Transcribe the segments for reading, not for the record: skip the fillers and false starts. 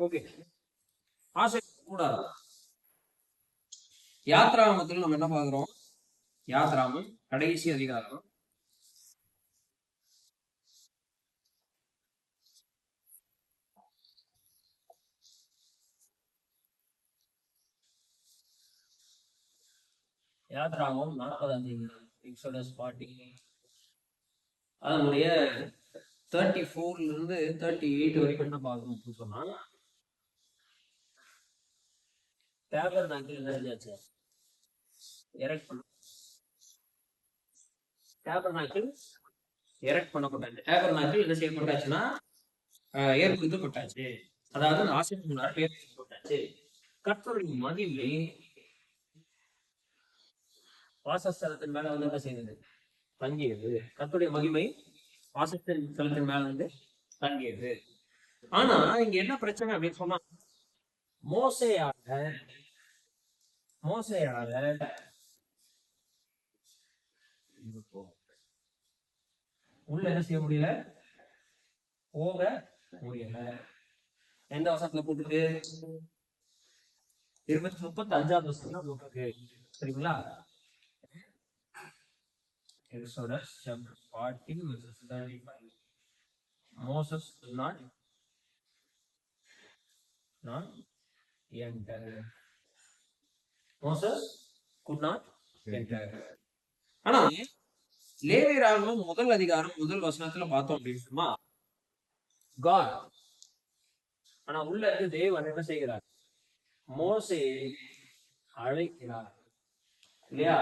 Okay, ஆசரிப்பு கூடாரம். யாத்ராமத்தில் நம்ம என்ன பாக்குறோம்? யாத்ராமம் கடைசி அதிகாரம். யாத்ராமம் 40 அதிகாரம், எக்ஸோடஸ் 40. அதனுடைய 34 இருந்து 38 வரைக்கும் என்ன பார்க்கணும் சொன்னா, டேபர்நாக்கிள் என்ன செஞ்சாச்சு? எரெக்ட் பண்ண. Tabernacle erect பண்ணப்பட்டாச்சு. டேபர்நாக்கிள் என்ன செய்யப்பட்டாச்சுன்னா ஏற்படுத்தப்பட்டாச்சு. அதாவது ஆசிரியர் முன்னாடி ஏற்படுத்தப்பட்டாச்சு. கர்த்தருடைய மகிமை வாசஸ்தலத்தின் மேல வந்து என்ன செய்யுது? தங்கியது. கர்த்தருடைய மகிமை வாசஸ்தலத்தின் மேல வந்து தங்கியது. ஆனா இங்க என்ன பிரச்சனை அப்படின்னு சொன்னா, மோசேயால உள்ள என்ன செய்ய முடியல, போக முடியல. எந்த வசனத்துல போட்டுருக்கு? 35வது வசனம் போட்டுருக்கு. சரிங்களா? Exodus chapter 40 verses 35. Moses did not enter. Moses could not enter. ஆனா லேவியராகமம் முதல் அதிகாரம் முதல் வசனத்துல பார்த்தோம் அப்படின்னா, God, ஆனா உள்ள இருந்து தேவன் என்ன செய்கிறார்? மோசேயை அழைக்கிறார். இல்லையா?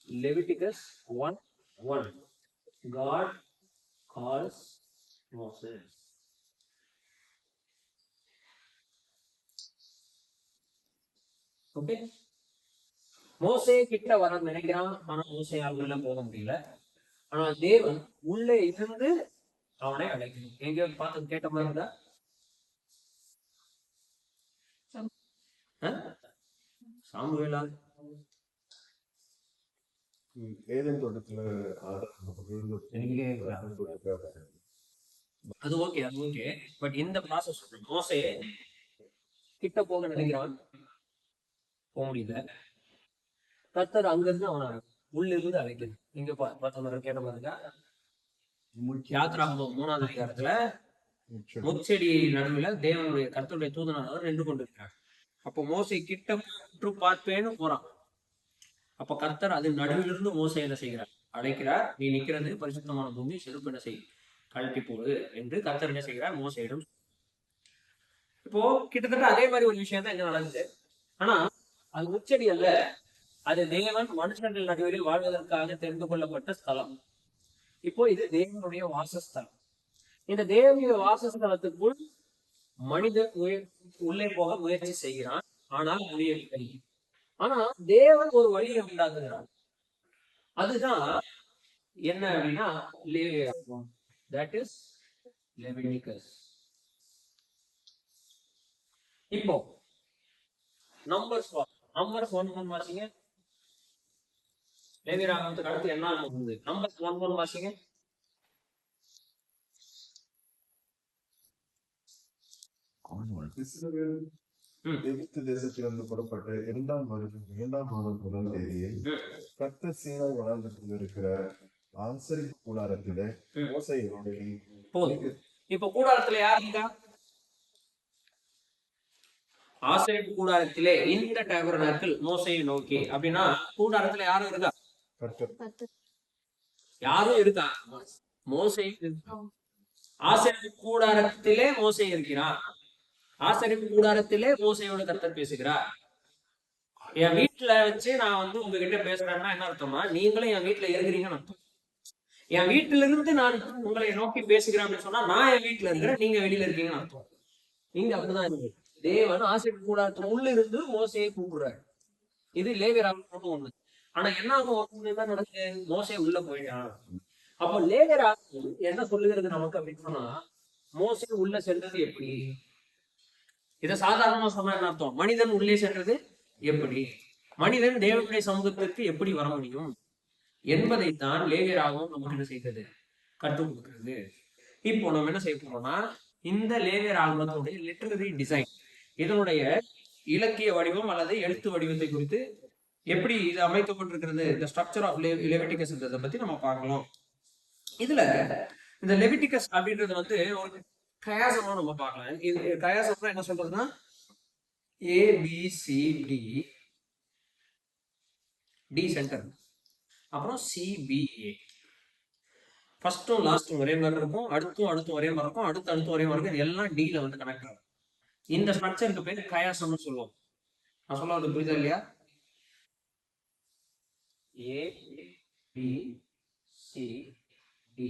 Leviticus 1:1. God calls Moses. Okay, மோசே கிட்ட வர நினைக்கிறான். ஆனா மோசேயால் உள்ள போக முடியல. ஆனா தேவன் உள்ளே இருந்து அவனை அழைக்கணும். எங்கேயோ பார்த்து கேட்ட மாதிரி இருந்தா சாமுவேலா ஏதேன் தோட்டத்துல அது ஓகே, அது ஓகே. பட் இந்த ப்ராசஸ் மோசே கிட்ட போக நினைக்கிறான், போக முடியல. கர்த்தர் அங்கிருந்து அவனை உள்ள இருந்து அழைக்கணும். இங்க பார்த்தவங்க கேட்ட பாருங்க, யாத்ராகமம் 3வது அதிகாரத்துல முச்செடி நடுவுல தேவனுடைய கர்த்தருடைய தூதனானவர் நின்று கொண்டிருக்கிறார். அப்போ மோசை கிட்ட பார்ப்பேன்னு போறான். அப்ப கர்த்தர் அது நடுவிலிருந்து மோசை என்ன செய்கிறார்? அழைக்கிறார். நீ நிக்கிறது பரிசுத்தமான பூமி, செருப்பு என்ன செய், கழட்டி போடு என்று கர்த்தர் என்ன செய்கிறார்? மோசையிடம். இப்போ கிட்டத்தட்ட அதே மாதிரி ஒரு விஷயம் தான் இங்க நடக்குது. ஆனா அது முச்செடி அல்ல, அது தேவன் மனுஷர்கள் நடுவில் வாழ்வதற்காக தெரிந்து கொள்ளப்பட்ட ஸ்தலம். இப்போ இது தேவனுடைய வாசஸ்தலம். இந்த தேவனுடைய வாசஸ்தலத்துக்குள் மனிதன் உள்ளே போக முயற்சி செய்கிறான், ஆனால் முடியவில்லை. ஆனா தேவன் ஒரு வழியை உண்டாக்குகிறார். அதுதான் என்ன அப்படின்னா லேவியராகமம். That is Leviticus. இப்போ நம்பர்ஸ் 1:1 வாசிங்க. லேவியராகமத்துக்கு அடுத்து என்ன ஆகுது? நம்பர்ஸ் 1:1 வாசிங்க. எகிப்து தேசத்திலிருந்து புறப்பட்டு 2ஆம் மாதம் 1ஆம் தேதியில் கர்த்தர் சீனாய் வனாந்தரத்தில் இருக்கிற ஆசரிப்பு கூடாரத்திலே மோசேயோடு. இப்ப கூடாரத்துல யார் இருக்கா? ஆசரிப்பு கூடாரத்திலே இந்த டேபர்நாக்கிள் மோசையை நோக்கி. அப்படின்னா கூடாரத்துல யாரும் இருக்கா? யாரும் இருக்கா? மோசை. ஆசரிப்பு கூடாரத்திலே மோசை இருக்கிறான். ஆசரிப்பு கூடாரத்திலே மோசையோட கர்த்தர் பேசுகிறார். என் வீட்டுல வச்சு நான் வந்து உங்ககிட்ட பேசுறேன்னா என்ன அர்த்தமா? நீங்களும் என் வீட்டுல இருக்கிறீங்கன்னு அர்த்தம். என் வீட்டுல இருந்து நான் உங்களை நோக்கி பேசுகிறேன் அப்படின்னு சொன்னா, நான் என் வீட்டுல இருக்கிறேன், நீங்க வெளியில இருக்கீங்கன்னு அர்த்தம். நீங்க அப்படிதான் இருக்கு. தேவன் ஆசரிப்பு கூடாரத்துல உள்ள இருந்து மோசையை கூப்பிடுறாரு. இது லேவியராகமம் 1. ஆனா என்ன ஆகும்? என்ன நடக்குது? மோசை உள்ள போயிட்டான். அப்போ லேவியராகமம் என்ன சொல்லுகிறது நமக்கு அப்படின்னு சொன்னா, மோசை உள்ள சென்றது எப்படி? இதை சாதாரணமா சொன்னா என்ன அர்த்தம்? மனிதன் உள்ளே சென்றது எப்படி? மனிதன் தேவனுடைய சமூகத்திற்கு எப்படி வர முடியும் என்பதைத்தான் லேவியராகமம் நமக்கு என்ன செய்கிறது? கற்றுக் கொடுக்கிறது. இப்போ நம்ம என்ன செய்ய போறோம்னா, இந்த லேவியராகமத்துடைய லிட்டரரி டிசைன் இதனுடைய இலக்கிய வடிவம் அல்லது எழுத்து வடிவத்தை குறித்து எப்படி இது அமைக்கப்பட்டிருக்கிறது, இந்த ஸ்ட்ரக்சர் ஆஃப் லெவிட்டிகஸ்ன்றதை பத்தி நம்ம பார்க்கலாம். இதுல இந்த லெவிட்டிகஸ் அப்படின்றது வந்து ஒரு கயாசமா நம்ம பார்க்கலாம். இது கயாசம்னா என்ன சொல்றதுன்னா ABCD, டி சென்டர், அப்புறம் CBA, ஃபர்ஸ்டும் லாஸ்டும் ஒரே மாதிரி இருக்கும், அடுத்தும் ஒரே மாதிரி இருக்கும், அடுத்தும் ஒரே மாதிரி இருக்கும். இது எல்லாம் டில வந்து கனெக்ட் ஆகும். இந்த ஸ்ட்ரக்சருக்கு பேர் கயாசம்னு சொல்லுவோம். நான் சொல்ல வந்து புரியுதா இல்லையா? ABCDCBA,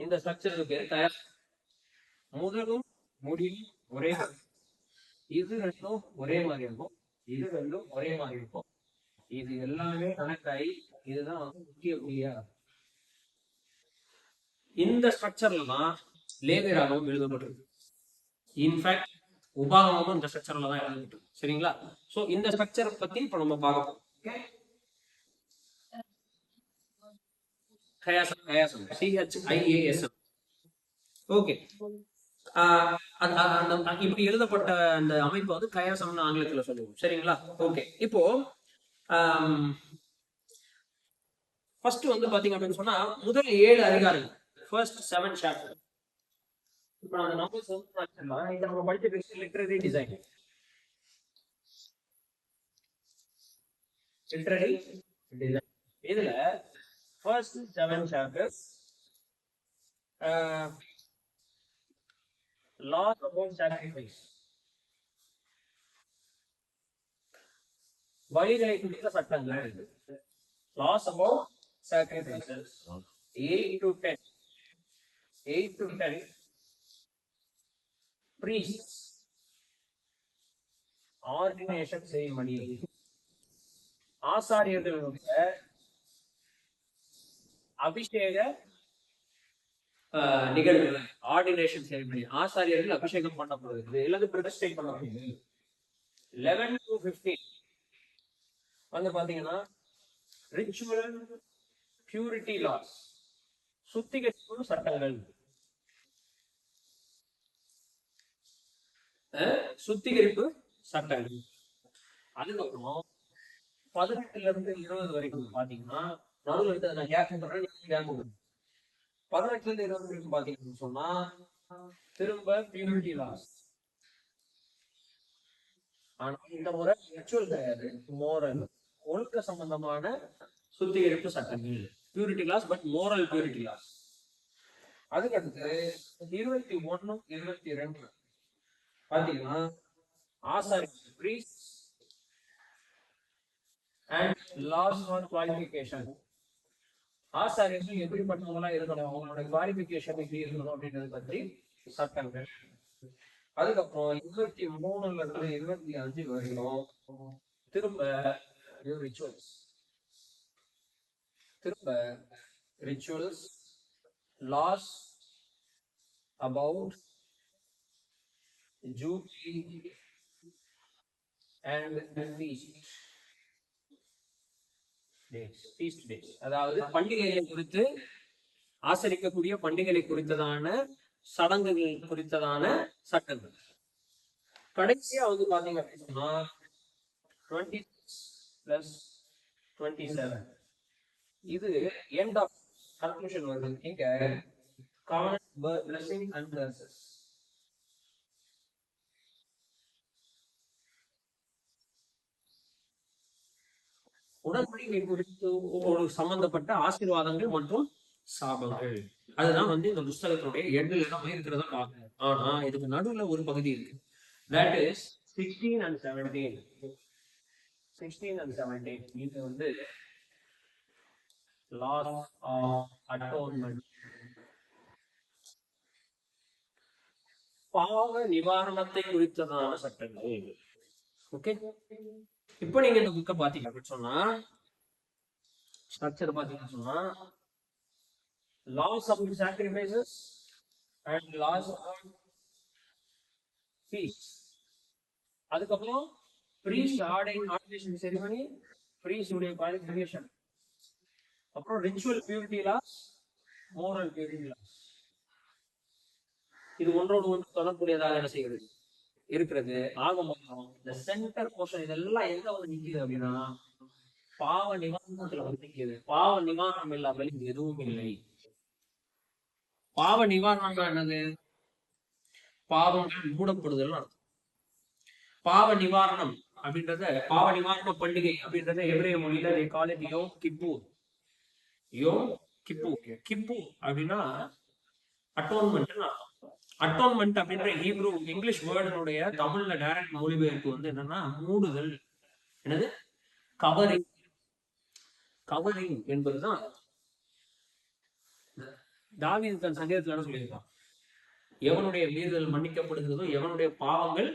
இந்த ஸ்ட்ரக்சருக்கு பேர் கயாசம். முதலும் முடிவும் ஒரே மாதிரி, இது ரெண்டும் ஒரே மாதிரி இருக்கும், இது ரெண்டும் ஒரே மாதிரி இருக்கும். இது எல்லாமே கனெக்ட் ஆகி இதுதான் வந்து முக்கிய புள்ளியா. இந்த ஸ்ட்ரக்சர்ல தான் லேவியராகவும் எழுதப்பட்டிருக்கு. இன்ஃபேக்ட் உபாகமும் இந்த ஸ்ட்ரக்சர்ல தான் எழுதப்பட்டிருக்கு. சரிங்களா? சோ இந்த ஸ்ட்ரக்சரை பத்தி இப்ப நம்ம பார்க்க போறோம். கயாசம் CHIASM. ஓகே, இப்படி எழுதப்பட்ட அந்த அமைப்பு வந்து கயாசம்னு ஆங்கிலத்துல சொல்லுவோம். சரிங்களா? ஓகே, இப்போ ஃபர்ஸ்ட் வந்து பாத்தீங்க அப்படின்னு சொன்னா முதல் 7 அதிகாரங்கள், ஃபர்ஸ்ட் 7 சாப்டர். இப்போ அந்த நம்பர்ஸ் வந்து இத நம்ம படிச்ச லிட்டரரி டிசைன், இதுல first 7 chapters laws about sacrifice, பலிகளை குறித்த சட்டங்கள், laws about sacrifices, 8 to 10 priests, ordination ceremony, ஆசாரியர்களுடைய அபிஷேக நிகழ்வுகள், ஆர்டினேஷன் செரிமனி, ஆசாரியர்கள் அபிஷேகம் பண்ணப்படுகிறது இல்லது பிரதிஷ்டை பண்ணப்படுகிறது. 11 to 15 வந்து பாத்தீங்கன்னா ரிச்சுவல் பியூரிட்டி லாஸ், சுத்திகரிப்பு சட்டங்கள், சுத்திகரிப்பு சட்டங்கள். அதுக்கப்புறம் 18ல இருந்து 20 வரைக்கும் பாத்தீங்கன்னா நடுவில் இருந்து நான் கேட்க சொல்றேன், 18ல இருந்து 20 வரைக்கும் பாத்தீங்கன்னு சொன்னா திரும்ப பியூரிட்டி லாஸ். ஆனா இந்த முறை ரிச்சுவல் கிடையாது, மோரல், ஒழுக்க சம்பந்தமான சுத்திகரிப்பு சட்டங்கள், purity laws, but moral purity laws. அதுக்கடுத்து 21, 22 பாத்தீங்கன்னா ஆசாரியர்கள், priests and laws for qualification, ஆசாரியர்கள் எப்படிப்பட்டவங்களா இருக்கணும், அவங்களோட குவாலிபிகேஷன் எப்படி இருக்கணும் அப்படின்றது பற்றி சட்டங்கள். அதுக்கப்புறம் 23ல இருந்து 25 வரைக்கும் திரும்ப rituals, laws about jubilee and feast days, அதாவது பண்டிகைகளை குறித்து, ஆசரிக்கக்கூடிய பண்டிகைகளை குறித்ததான சடங்குகள் குறித்ததான சட்டங்கள். கடைசியா வந்து பாத்தீங்க அப்படின்னா 26 plus 27, இது எண்ட் ஆஃப் கன்க்ளூஷன் வருது. இங்க covenant, blessing and curses. உடன்படிக்கை குறித்து ஒரு சம்பந்தப்பட்ட ஆசீர்வாதங்கள் மற்றும் சாபங்கள், அதுதான் வந்து இந்த புஸ்தகத்தினுடைய எண்ணில் இடம் இருக்கிறத பார்க்கணும். ஆனா இதுக்கு நடுவுல ஒரு பகுதி இருக்கு, that is 16 and 17. 16 and 17 இது வந்து laws of atonement, பாவ நிவாரணத்தை குறித்ததான சட்டங்கள். ஓகே, இப்போ நீங்க இந்த புக்கை பாத்தீங்க அப்படின்னு சொன்னா, ஸ்ட்ரக்சர் பாத்தீங்கன்னு சொன்னா laws of sacrifices and laws of feasts, அதுக்கப்புறம் priest ordination ceremony, priest உடைய qualification, அப்புறம் ritual purity laws, moral purity laws. இது ஒன்றோடு ஒன்று தொடர்புடையதாக என்ன செய்கிறது இருக்கிறது. ஆக மொத்தம் இந்த சென்டர் போர்ஷன் இதெல்லாம் எங்க வந்து நிக்குது அப்படின்னா பாவ நிவாரணத்துல வந்து நிக்குது. பாவ நிவாரணம் இல்லாமல் இது எதுவும் இல்லை. பாவ நிவாரணம் என்னது? பாவங்கள் மூடப்படுதல் அர்த்தம். பாவ நிவாரணம் அப்படின்றத, பாவ நிவாரண பண்டிகை அப்படின்றத எபிரேய மொழியில they call it Yom Kippur. Yom Kippur. Kippur அப்படின்னா அட்டோன்மெண்ட் அர்த்தம். அட்டோன்மெண்ட் அப்படின்ற ஹீப்ரூ இங்கிலீஷ் வேர்டனுடைய தமிழ்ல டைரக்ட் மொழிபெயர்ப்பு வந்து என்னன்னா மூடுதல். என்னது? கவரிங். கவரிங் என்பதுதான். தாவீது தன் சங்கீதத்துல என்ன சொல்லியிருக்கான்? எவனுடைய மீறுதல் மன்னிக்கப்படுகிறதோ, எவனுடைய பாவங்கள்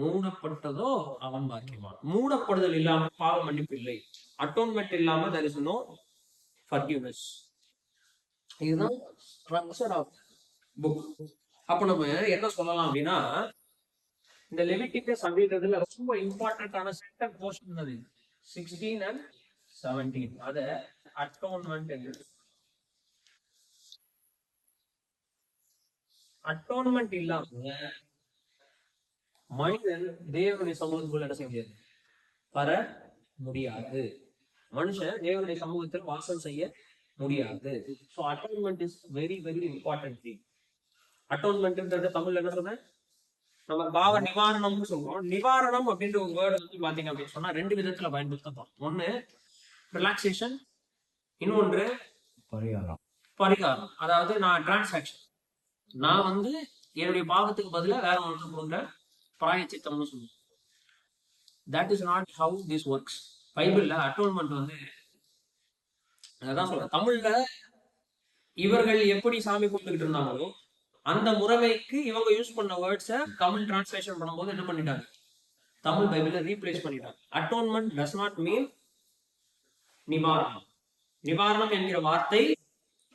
மூடப்பட்டதோ அவன் பாக்கியவான். மூடப்படுதல் இல்லாம பாவ மன்னிப்பு இல்லை. அட்டோன்மெண்ட் இல்லாம there is no forgiveness. இதுதான் ஸ்ட்ரக்சர் ஆஃப் புக். அப்ப நம்ம என்ன சொல்லலாம் அப்படின்னா, இந்த லெவிட்டிக்கஸ் அப்படின்றதுல ரொம்ப இம்பார்ட்டன்டான சென்டர் போர்ஷன் அது 16 and 17. அத அட்டோன்மெண்ட் என்று. அட்டோன்மெண்ட் இல்லாம மனிதன் தேவனுடைய சமூகத்துக்குள்ள என்ன செய்ய முடியாது? வர முடியாது. மனுஷன் தேவனுடைய சமூகத்தில் வாசம் செய்ய முடியாது. So atonement is very very important thing. அட்டோன்மெண்ட்ன்றது தமிழ்ல என்ன சொன்ன? நம்ம பாவ நிவாரணம்னு சொல்றோம். நிவாரணம் அப்படின்ற ஒரு வேர்டு வந்து பாத்தீங்க அப்படின்னு சொன்னா ரெண்டு விதத்துல பயன்படுத்தப்படும். ஒண்ணு ரிலாக்ஸேஷன், இன்னொன்று பரிகாரம். பரிகாரம். அதாவது நான் டிரான்சாக்ஷன், நான் வந்து என்னுடைய பாவத்துக்கு பதிலாக வேற ஒன்று கொடுக்குற பிராயச்சித்தம்னு சொல்லுவோம். That is not how this works. பைபிள்ல அட்டோன்மெண்ட் வந்து அதான் சொல்றேன். தமிழ்ல இவர்கள் எப்படி சாமி கும்பிட்டுக்கிட்டு இருந்தாங்களோ அந்த முறைமைக்கு இவங்க யூஸ் பண்ண வேர்ட்ஸை தமிழ் டிரான்ஸ்லேஷன் பண்ணும்போது என்ன பண்ணிட்டாங்க? தமிழ் பைபிளை ரீப்ளேஸ் பண்ணிட்டாங்க. அட்டோன்மெண்ட் டஸ் நாட் மீன் நிவாரணம். நிவாரணம் என்கிற வார்த்தை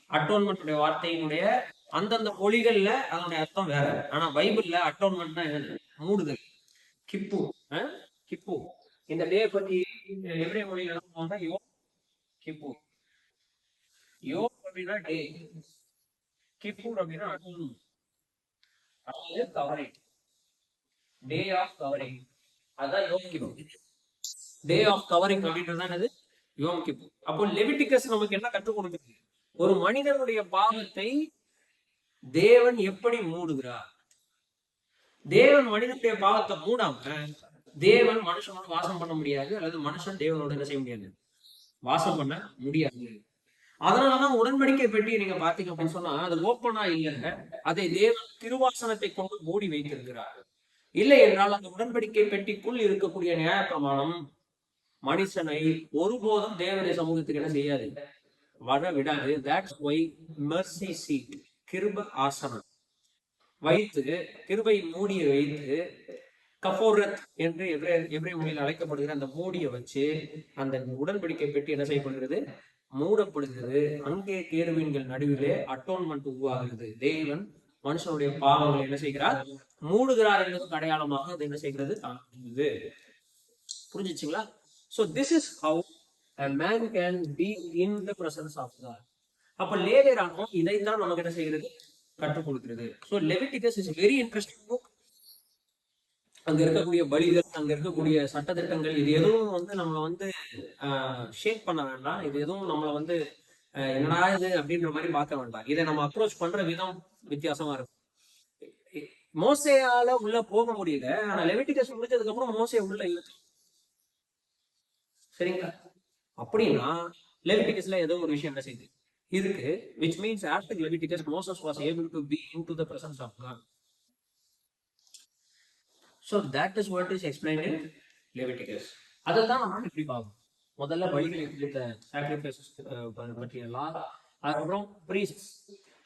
அட்டோன்மெண்ட் வார்த்தையினுடைய அந்தந்த மொழிகள்ல அதனுடைய அர்த்தம் வேற. ஆனா பைபிள்ல அட்டோன்மெண்ட் தான் என்னது? மூடுதல். கிப்பு. கிப்பு. இந்த டே பத்தி எபிரேய மொழியில என்ன சொல்லுவாங்க? யோ கிப்பு. யோ அப்படின்னா டே, கிப்பூர் அப்படின்னா கவரிங். Day of covering. அதான் யோம் கிப்பு. டே ஆஃப் கவரிங் அப்படின்றது என்னது? யோம் கிப்பு. அப்போ லெவிட்டிகஸ் நமக்கு என்ன கற்றுக் கொடுக்குது? ஒரு மனிதனுடைய பாவத்தை தேவன் எப்படி மூடுகிறார்? தேவன் மனிதனுடைய பாவத்தை மூடாம தேவன் மனுஷனோட வாசம் பண்ண முடியாது, அல்லது மனுஷன் தேவனோட என்ன செய்ய முடியாது? வாசம் பண்ண முடியாது. அதனாலதான் உடன்படிக்கை பெட்டி நீங்க பாத்தீங்க அப்படின்னு சொன்னா அது ஓப்பனா இல்லைங்க. அதை தேவன் திருவாசனத்தை கொண்டு மூடி வைத்திருக்கிறார். இல்லை என்றால் அந்த உடன்படிக்கை பெட்டிக்குள் இருக்கக்கூடிய நியாயப்பிரமாணம் மனுஷனை ஒருபோதும் தேவனுடைய சமூகத்துக்கு என்ன செய்யாது? வர விடாது. தட்ஸ் ஒய் மெர்சி சீட், கிருப ஆசனம் வைத்து, கிருபை மூடிய வைத்து, கஃபோரத் என்று எபிரேய மொழியில் அழைக்கப்படுகிற அந்த மூடியை வச்சு அந்த உடன்படிக்கை பெட்டி என்ன செய்யப்படுகிறது? மூடப்படுகிறது. அங்கே கேருவீன்கள் நடுவிலே அட்டோன்மெண்ட் உருவாகிறது. தேவன் மனுஷனுடைய பாவங்களை என்ன செய்கிறார்? மூடுகிறார் என்பதற்கு அடையாளமாக அது என்ன செய்கிறது? புரிஞ்சுச்சுங்களா? So this is how a man can be in the presence of God. அப்ப லேவியராகமம் இதைத்தான் நமக்கு என்ன செய்கிறது? கற்றுக் கொடுக்கிறது. So Leviticus is a very interesting book. அங்க இருக்கக்கூடிய பலிகள், அங்க இருக்கக்கூடிய சட்டத்திட்டங்கள், இது எதுவும் வந்து நம்மளை வந்து ஷேக் பண்ண வேண்டாம். இது எதுவும் நம்மளை வந்து என்னடா இது அப்படின்ற மாதிரி பார்க்க வேண்டாம். இதை நம்ம அப்ரோச் பண்ற விதம் வித்தியாசமா இருக்கும். மோசேயால உள்ள போக முடியல, ஆனா லெவிட்டிகஸ் முடிச்சதுக்கு அப்புறம் மோசே உள்ள இல்லை. சரிங்களா? அப்படின்னா லெவிட்டிகஸ்ல ஏதோ ஒரு விஷயம் என்ன செய்யுது இருக்கு, which means after Leviticus Moses was able to be into the presence of God. So that is what is explained in Leviticus. அதெல்லாம் நம்ம எப்படி பார்க்கணும்? முதல்ல பலிகள் சாக்ரிஃபைசஸ் பற்றிய லா, அதுக்கப்புறம் பிரீஸ்ட்ஸ்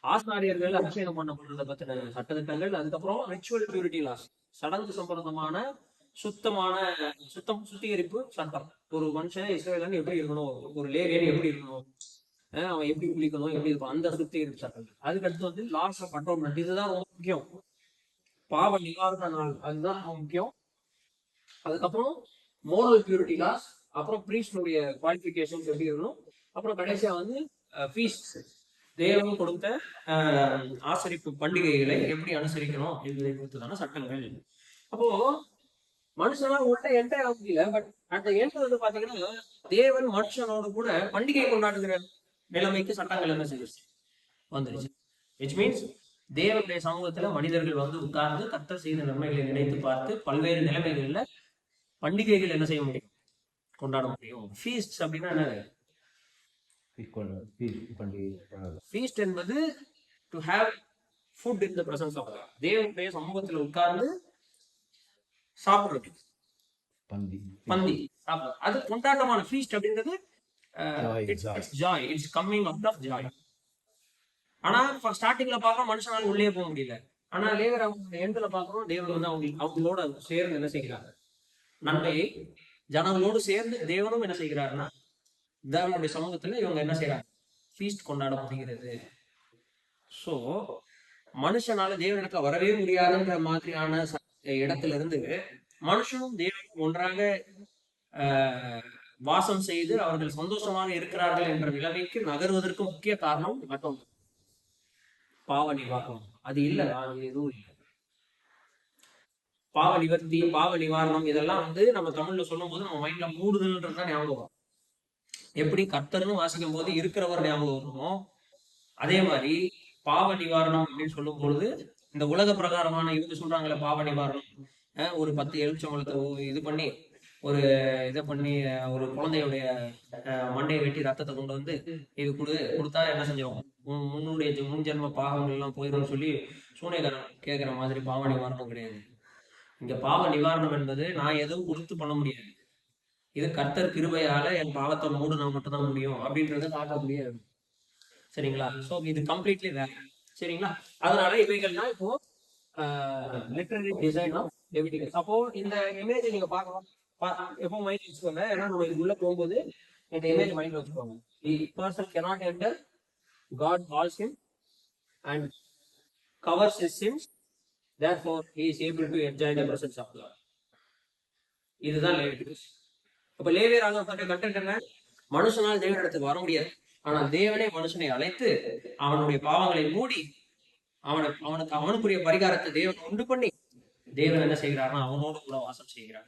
ஆசாரியர்கள் அபிஷேகம் பண்ணப்படுறத பற்றின சட்டத்திட்டங்கள், அதுக்கப்புறம் ரிச்சுவல் பியூரிட்டி லாஸ், சடங்கு சம்பந்தமான சுத்திகரிப்பு சட்டம். ஒரு மனுஷன் இஸ்ரவேலன் எப்படி இருக்கணும், ஒரு லேவியன் எப்படி இருக்கணும், அவன் எப்படி குளிக்கணும், எப்படி இருக்கும், அந்த சுத்திகரிப்பு சட்டங்கள். அதுக்கடுத்து வந்து லாஸ் ஆஃப் அட்டோன்மெண்ட், இதுதான் ரொம்ப முக்கியம். பாவ நிவாரண நாள், அதுதான் முக்கியம். அதுக்கப்புறம் மோரல் பியூரிட்டி லாஸ், அப்புறம் பிரீஸ்டுடைய குவாலிஃபிகேஷன்ஸ் எப்படி இருக்கணும், அப்புறம் கடைசியா வந்து ஃபீஸ்ட், தேவன் கொடுத்த ஆசரிப்பு பண்டிகைகளை எப்படி அனுசரிக்கணும் என்பதை குறித்துதான சட்டங்கள். அப்போ மனுஷனால உள்ள என்டர் ஆக முடியல. பட் அந்த என்டர் வந்து பாத்தீங்கன்னா தேவன் மனுஷனோட கூட பண்டிகை கொண்டாடுகிற நிலைமைக்கு சட்டங்கள் என்ன செய்யுது வந்துருச்சு. விச் மீன்ஸ் தேவனுடைய சமூகத்துல மனிதர்கள் வந்து உட்கார்ந்து கர்த்தர் செய்த நன்மைகளை நினைத்து பார்த்து பல்வேறு நிலைமைகள்ல பண்டிகைகள் என்ன செய்ய முடியும், கொண்டாட முடியும். ஃபீஸ்ட் அப்படின்னா என்ன? ஃபீஸ்ட் என்பது to have food in the presence of God. தேவனுடைய சமூகத்துல உட்கார்ந்து சாப்பிடுறது, பந்தி சாப்பிடுறது, அது கொண்டாட்டமான ஃபீஸ்ட் அப்படின்றது joy. It's coming out of joy. ஆனா ஸ்டார்டிங்ல பாக்குறோம் மனுஷனால உள்ளே போக முடியல. ஆனா லேவர் அவங்க எண்ட்ல பாக்குறோம் தேவன் வந்து அவங்களோட சேர்ந்து என்ன செய்கிறார், நன்மையை ஜனங்களோடு சேர்ந்து தேவனும் என்ன செய்கிறாருன்னா தேவனுடைய சமூகத்துல இவங்க என்ன செய்யறாங்க, ஃபீஸ்ட் கொண்டாட முடிகிறது. சோ மனுஷனால தேவனுக்கு வரவே முடியாதுன்ற மாதிரியான இடத்துல இருந்து மனுஷனும் தேவனும் ஒன்றாக வாசம் செய்து அவர்கள் சந்தோஷமாக இருக்கிறார்கள் என்ற நிலைமைக்கு நகர்வதற்கு முக்கிய காரணம் மட்டும் பாவ நிவாரணம். அது இல்ல எதுவும் இல்லை. பாவ நிவர்த்தி, பாவ நிவாரணம் இதெல்லாம் வந்து நம்ம தமிழ்ல சொல்லும் போது நம்ம மைண்ட்ல மூடுதல்ன்றதுதான் ஞாபகம் வரும். எப்படி கர்த்தர்னு வாசிக்கும் போது இருக்கிறவர் ஞாபகம் வருமோ அதே மாதிரி பாவ நிவாரணம் அப்படின்னு சொல்லும் பொழுது இந்த உலக பிரகாரமான இவங்க சொல்றாங்களே பாவ நிவாரணம், ஒரு 10 எலுமிச்சம்பழத்தை இது பண்ணி ஒரு இதை பண்ணி ஒரு குழந்தையுடைய மண்டையை வெட்டி ரத்தத்தை கொண்டு வந்து இது கொடுத்தா என்ன செஞ்சிடும், முன்னுடைய முன்ஜென்ம பாவங்கள் எல்லாம் போயிடும் சொல்லி சூனியக்காரன் கேட்கிற மாதிரி பாவ நிவாரணம் கிடையாது. இங்க பாவ நிவாரணம் என்பது நான் எதுவும் கொடுத்து பண்ண முடியாது, இது கர்த்தர் கிருபையால என் பாவத்தை மூடுனா மட்டும்தான் முடியும் அப்படின்றத காட்ட முடியாது. சரிங்களா? சோ இது கம்ப்ளீட்லி வேற. சரிங்களா? அதனால இவைகள் தான் இப்போ லிட்டரரி டிசைன் ஆஃப் லெவிட்டிகஸ். அப்போ இந்த இமேஜ் நீங்க பார்க்கணும், எப்போ மைண்ட் வச்சுக்கோங்க. ஏன்னா நம்ம இதுக்குள்ள போகும்போது இந்த இமேஜ் மைண்ட் வச்சுக்கோங்க. The person cannot enter, God calls him and covers his sins, therefore he is able to enjoy the presence of God. இதுதான் லேவிட்டிகஸ். அப்ப லேவியர் ஆகப்பட்ட கண்டென்ட் என்ன? மனுஷனால் தேவனிடத்துக்கு வர முடியாது. ஆனா தேவனே மனுஷனை அழைத்து அவனுடைய பாவங்களை மூடி அவனுக்குரிய பரிகாரத்தை தேவன் உண்டு பண்ணி தேவன் என்ன செய்கிறார்னா அவனோடு கூட வாசம் செய்கிறார்.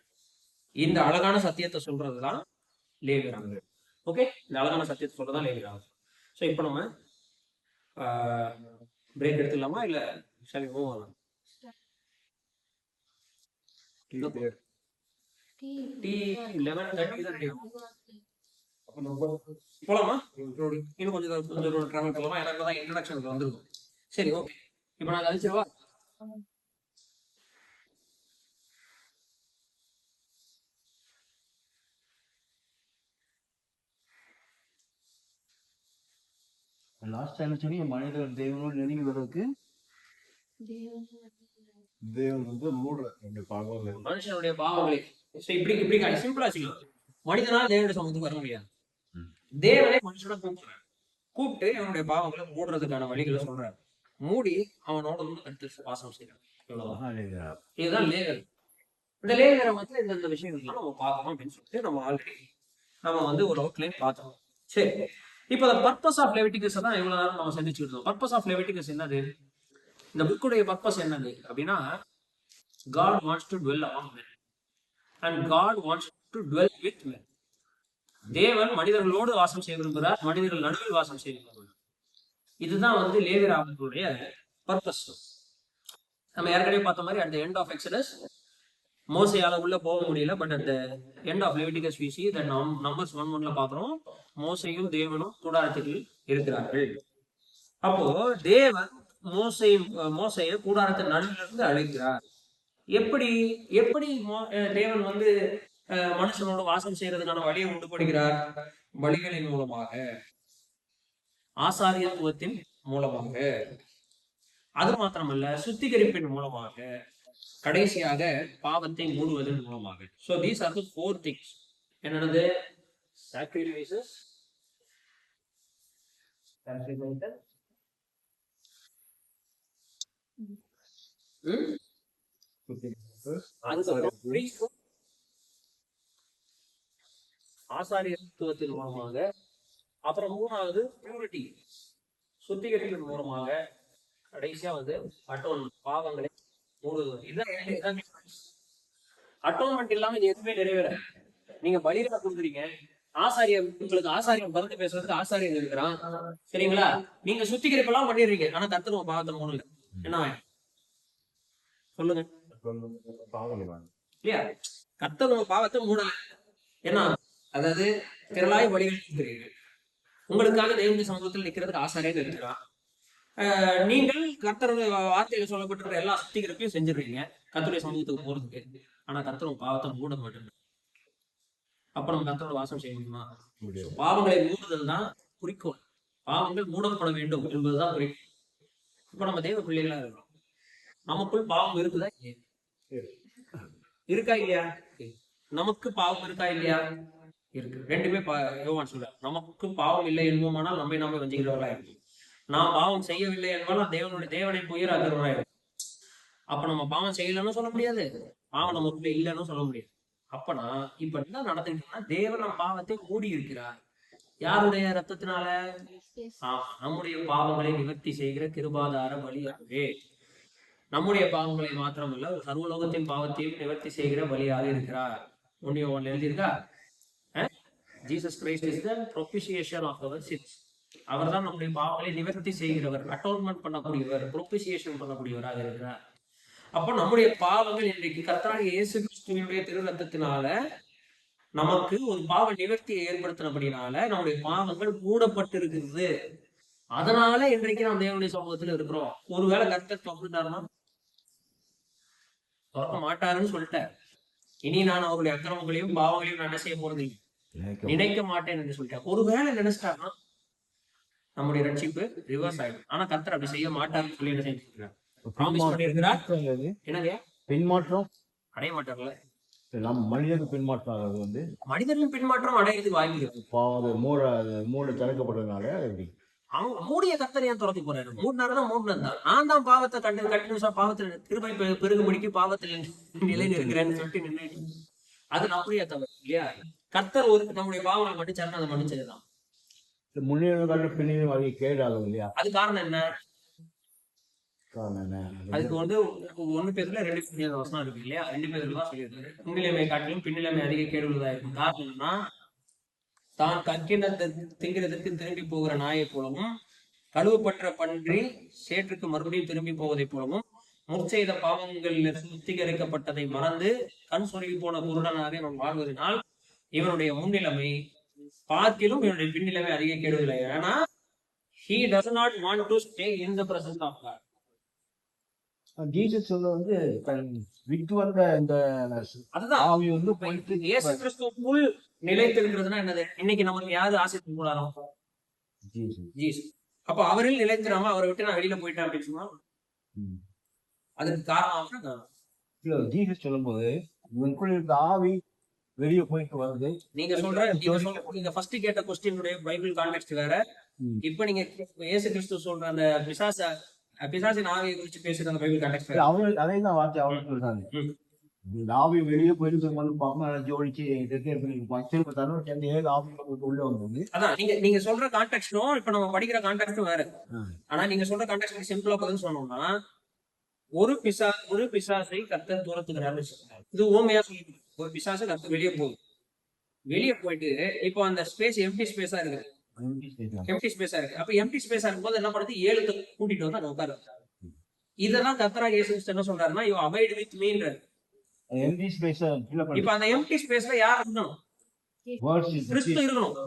இந்த அழகான சத்தியத்தை சொல்றதுதான் லேவியராங்க. ஓகே, இந்த அழகான சத்தியத்தை சொல்றதுதான் லேவியராங்க. ஸோ இப்போ நம்ம பிரேக் எடுத்துடலாமா இல்ல சரி மூவ் ஆகலாம்? டீ 11:30 தான் போலாமா? இன்னும் கொஞ்சம் டிராவல் போகலாமா? எனக்கு தான் இன்ட்ரடக்ஷனுக்கு வந்துருக்கும். சரி, ஓகே. இப்போ நான் அழிச்சிருவா. லாஸ்ட் டைம் சொல்லி மனிதர் தேவனோடு நெருங்கி வருவதற்கு தேவன் வந்து மூடுற பாவங்களை, மனுஷனுடைய பாவங்களை இப்படி சிம்பிளா வச்சுக்கலாம். மனிதனால தேவனுடைய சமூகத்துக்கு வர முடியாது. தேவனே மனுஷனை கூப்பிட்டு அவனுடைய பாவங்களை மூடுறதுக்கான வழிகளை சொல்றாரு. மூடி அவனோட அடுத்து வாசம் செய்யறான். இதுதான் லேகர். இந்த லேகரை வந்து இந்த விஷயங்கள்லாம் நம்ம பார்க்கணும் அப்படின்னு சொல்லிட்டு நம்ம வந்து ஒரு அவுட்லைன் பார்த்தோம். சரி, இப்போ பர்பஸ் ஆஃப் லெவிட்டிகஸ் தான் இவ்வளவு நேரம் நம்ம சந்திச்சுட்டு இருந்தோம். பர்பஸ் ஆஃப் லெவிட்டிகஸ் என்னது? இந்த புக்குடைய பர்பஸ் என்னது அப்படின்னா, God wants to dwell among men and God wants to dwell with men. தேவன் மனிதர்களோடு வாசம் செய்ய விரும்புகிறார், மனிதர்கள் நடுவில் வாசம் செய்ய விரும்புகிறார். இதுதான் வந்து லேவியர் ஆகமத்துடைய பர்பஸ். நம்ம ஏற்கனவே பார்த்த மாதிரி at the end of Exodus மோசையால உள்ள போக முடியல. But at the end of Leviticus we see that Numbers 1:1 பாக்குறோம், மோசையும் தேவனும் கூடாரத்தில் இருக்கிறார்கள். அப்போ தேவன் மோசையை கூடாரத்தின் நடுவிலிருந்து அழைக்கிறார். எப்படி தேவன் வந்து மனுஷனோட வாசம் செய்யறதுக்கான வழியை உண்டுபடுகிறார்? வழிகளின் மூலமாக, ஆசாரியத்துவத்தின் மூலமாக, அது மாத்திரமல்ல சுத்திகரிப்பின் மூலமாக, கடைசியாக பாவத்தை மூடுவதன் மூலமாக. So these are the 4 things. என்னது? Sacrifices, ஆசாரியத்துவத்தின் மூலமாக, அப்புறம் 3வது பியூரிட்டி, சுத்திகரிப்பின் மூலமாக கடைசியா வந்து அட்டோன்மெண்ட், பாவங்களை மூடுவது. இதுதான் அட்டோன்மெண்ட் இல்லாம இது எதுவுமே நிறைவேற. நீங்க பலிகளை கொடுக்குறீங்க, உங்களுக்கு ஆசாரியம் பருந்து பேசுறதுக்கு ஆசாரியம் இருக்கிறான், சரிங்களா? நீங்க சுத்திகரிப்பெல்லாம் பண்ணிடுறீங்க, ஆனா கர்த்தர் உங்க பாவத்தை மூடல. என்ன சொல்லுங்க இல்லையா? கர்த்தர் உங்க பாவத்தை மூடல. ஏன்னா அதாவது திரளாய் பலிகள் கொடுக்குறீர்கள், உங்களுக்காக தேவனுடைய சமூகத்தில் நிக்கிறதுக்கு ஆசாரியம் இருக்கிறான். நீங்கள் கர்த்தருடைய வார்த்தையில சொல்லப்பட்டிருக்கிற எல்லா சுத்திகரிப்பையும் செஞ்சிருக்கீங்க கர்த்தருடைய சமூகத்துக்கு போறதுக்கு. ஆனா கர்த்தர் உங்க பாவத்தை மூட மாட்டேன். அப்ப நம்ம கர்த்தரோட வாசம் செய்ய முடியுமா? பாவங்களை மூடுதல் தான் குறிக்கோள். பாவங்கள் மூடப்பட வேண்டும் என்பதுதான் குறிக்கோள். இப்ப நம்ம தெய்வ பிள்ளைகளா இருக்கிறோம், நமக்குள் பாவம் இருக்குதா இருக்கா இல்லையா? நமக்கு பாவம் இருக்கா இல்லையா? இருக்கு. ரெண்டுமே யோவான் சொல்ற, நமக்கு பாவம் இல்லை என்போமானால் நம்மை நாமே வஞ்சிக்கிறவர்களா இருக்கு. நான் பாவம் செய்யவில்லை என்பதால் தேவனை போயிரு அதுவராயிரும். அப்ப நம்ம பாவம் செய்யலன்னு சொல்ல முடியாது, பாவம் நமக்குள்ள இல்லைன்னு சொல்ல முடியாது. அப்பனா இப்ப என்ன நடந்துக்கிட்டோம்னா, தேவன் நம் பாவத்தை மூடி இருக்கிறார். யாருடைய ரத்தத்தினால? நம்முடைய பாவங்களை நிவர்த்தி செய்கிற கிருபாதார பலியாகவே. நம்முடைய பாவங்களை மாத்திரமல்ல, சர்வலோகத்தின் பாவத்தையும் நிவர்த்தி செய்கிற பலியாக இருக்கிறார். எழுதியிருக்கா, Jesus Christ is the propitiation of our sins. அவர் தான் நம்முடைய பாவங்களை நிவர்த்தி செய்கிறவர், அட்டோன்மெண்ட் பண்ணக்கூடியவர், ப்ரோபிஷியேஷன் பண்ணக்கூடியவராக இருக்கிறார். அப்போ நம்முடைய பாவங்கள் இன்றைக்கு கர்த்தராகிய இயேசு கிறிஸ்துவினுடைய திரு ரத்தத்தினால நமக்கு ஒரு பாவ நிவர்த்தியை ஏற்படுத்தினபடினால நம்முடைய பாவங்கள் மூடப்பட்டு இருக்கிறது. அதனால இன்றைக்கு நாம் தேவனுடைய சமூகத்துல இருக்கிறோம். ஒருவேளை கர்த்தர் திறந்துட்டாருன்னா, திறக்க மாட்டாருன்னு சொல்லிட்டார். இனி நான் அவருடைய அக்கிரமங்களையும் பாவங்களையும் நான் என்ன செய்ய போறது நினைக்க மாட்டேன் என்று சொல்லிட்டார். ஒருவேளை நினைச்சிட்டாருன்னா நம்முடைய ரட்சிப்பு ரிவர்ஸ் ஆயிடும். ஆனா கர்த்தர் அப்படி செய்ய மாட்டாருன்னு சொல்லி என்ன செஞ்சிருக்கிறார், பின்மாற்றம் அடைய மாட்டார்ல. மனிதனுக்கு பின்மாற்றம் வந்து மனிதனின் பின்மாற்றம் அடையிறதுக்கு வாய்ப்பு இருக்கு. மூட திறக்கப்பட்டதுனால அவங்க மூடிய கர்த்தர் ஏன் துரத்தி போறாரு? மூடினாருன்னா மூடினதுதான். நான் தான் பாவத்தை கண்டினியூஸா பாவத்தில் கிருபை பெருகும்படிக்கு பாவத்தில் நிலை நிற்கிறேன்னு சொல்லிட்டு நின்று அது அப்படியே தவறு இல்லையா? கர்த்தர் நம்முடைய பாவங்களை மன்னிச்சாருன்னா அதை மன்னிச்சதுதான். முன்னேற பின்னையும் வகை கேடாகும் இல்லையா? அது காரணம் என்ன? அதுக்கு வந்து 1 பேர்ல 2 வசனம் இருக்கு இல்லையா? 2 பேருக்கு தான் சொல்லியிருக்காரு, முன்னிலைமை காட்டிலும் பின்னிலைமை அதிக கேடுள்ளதா இருக்கும். காரணம்னா, தான் கற்கிணத்தை திங்கிறதுக்கு திரும்பி போகிற நாயை போலவும், கழுவப்பட்ட பன்றி சேற்றுக்கு மறுபடியும் திரும்பி போவதை போலவும், முற்செய்த பாவங்களில் சுத்திகரிக்கப்பட்டதை மறந்து கண் சொருகி போன குருடனாக இவன் வாழ்வதனால் இவனுடைய முன்னிலைமை பார்க்கிலும் இவனுடைய பின்னிலைமை அதிக கேடுவதில்லை. ஏன்னா he does not want to stay in the presence of God. Jesus சொல்ல வந்து விட்டு வந்த இந்த அதுதான் ஆவி வந்து போயிட்டு இயேசு கிறிஸ்துவுக்குள் நிலைத்திருக்கிறதுனா என்னது? இன்னைக்கு நமக்கு யாரு ஆசைத்து கூடாரம்? ஜீசஸ். அப்ப அவரில் நிலைத்திராம அவரை விட்டு நான் வெளியில போயிட்டேன் அப்படின்னு சொன்னா அதுக்கு காரணம் ஜீசஸ் சொல்லும் போது உங்களுக்குள்ள இருக்க ஆவி வெளியே போயிட்டு வருது. நீங்க ஃபர்ஸ்ட் கேட்ட கொஸ்டினுடைய பைபிள் கான்டெக்ஸ்ட் வேற. இப்ப நீங்க இயேசு கிறிஸ்து சொல்ற அந்த பிசாசின் ஆவியை குறிச்சு பேசுற அந்த பைபிள் கான்டெக்ஸ்ட் வேற. அதே தான் வார்த்தை அவங்க சொல்றாங்க. ஆவி வெளியே போயிட்டு ஜோடிச்சு உள்ள வந்தது. அதான் நீங்க சொல்ற கான்டெக்ஸ்டும் இப்ப நம்ம படிக்கிற கான்டெக்ஸ்டும் வேற. ஆனா நீங்க சொல்ற கான்டெக்ட் சிம்பிளா பதில் சொன்னோம்னா, ஒரு பிசாசை கர்த்தர் தூரத்துக்கிறாரு. இது ஓமையா சொல்லி ஒரு பிசாசை கர்த்தர் வெளியே போகுது. வெளியே போயிட்டு இப்போ அந்த ஸ்பேஸ் எம்டி ஸ்பேஸா இருக்கு. அப்ப எம்டி ஸ்பேஸா இருக்கும்போது என்ன பண்ணுது? 7 கூட்டிட்டு வந்து அங்க உட்காரு. இதெல்லாம் கர்த்தராகிய இயேசு கிறிஸ்து என்ன சொல்றாருன்னா, யூ அபைட் வித் மீன்றாரு. இப்ப அந்த எம்டி ஸ்பேஸ்ல யார் இருக்கணும்? கிறிஸ்து இருக்கணும்.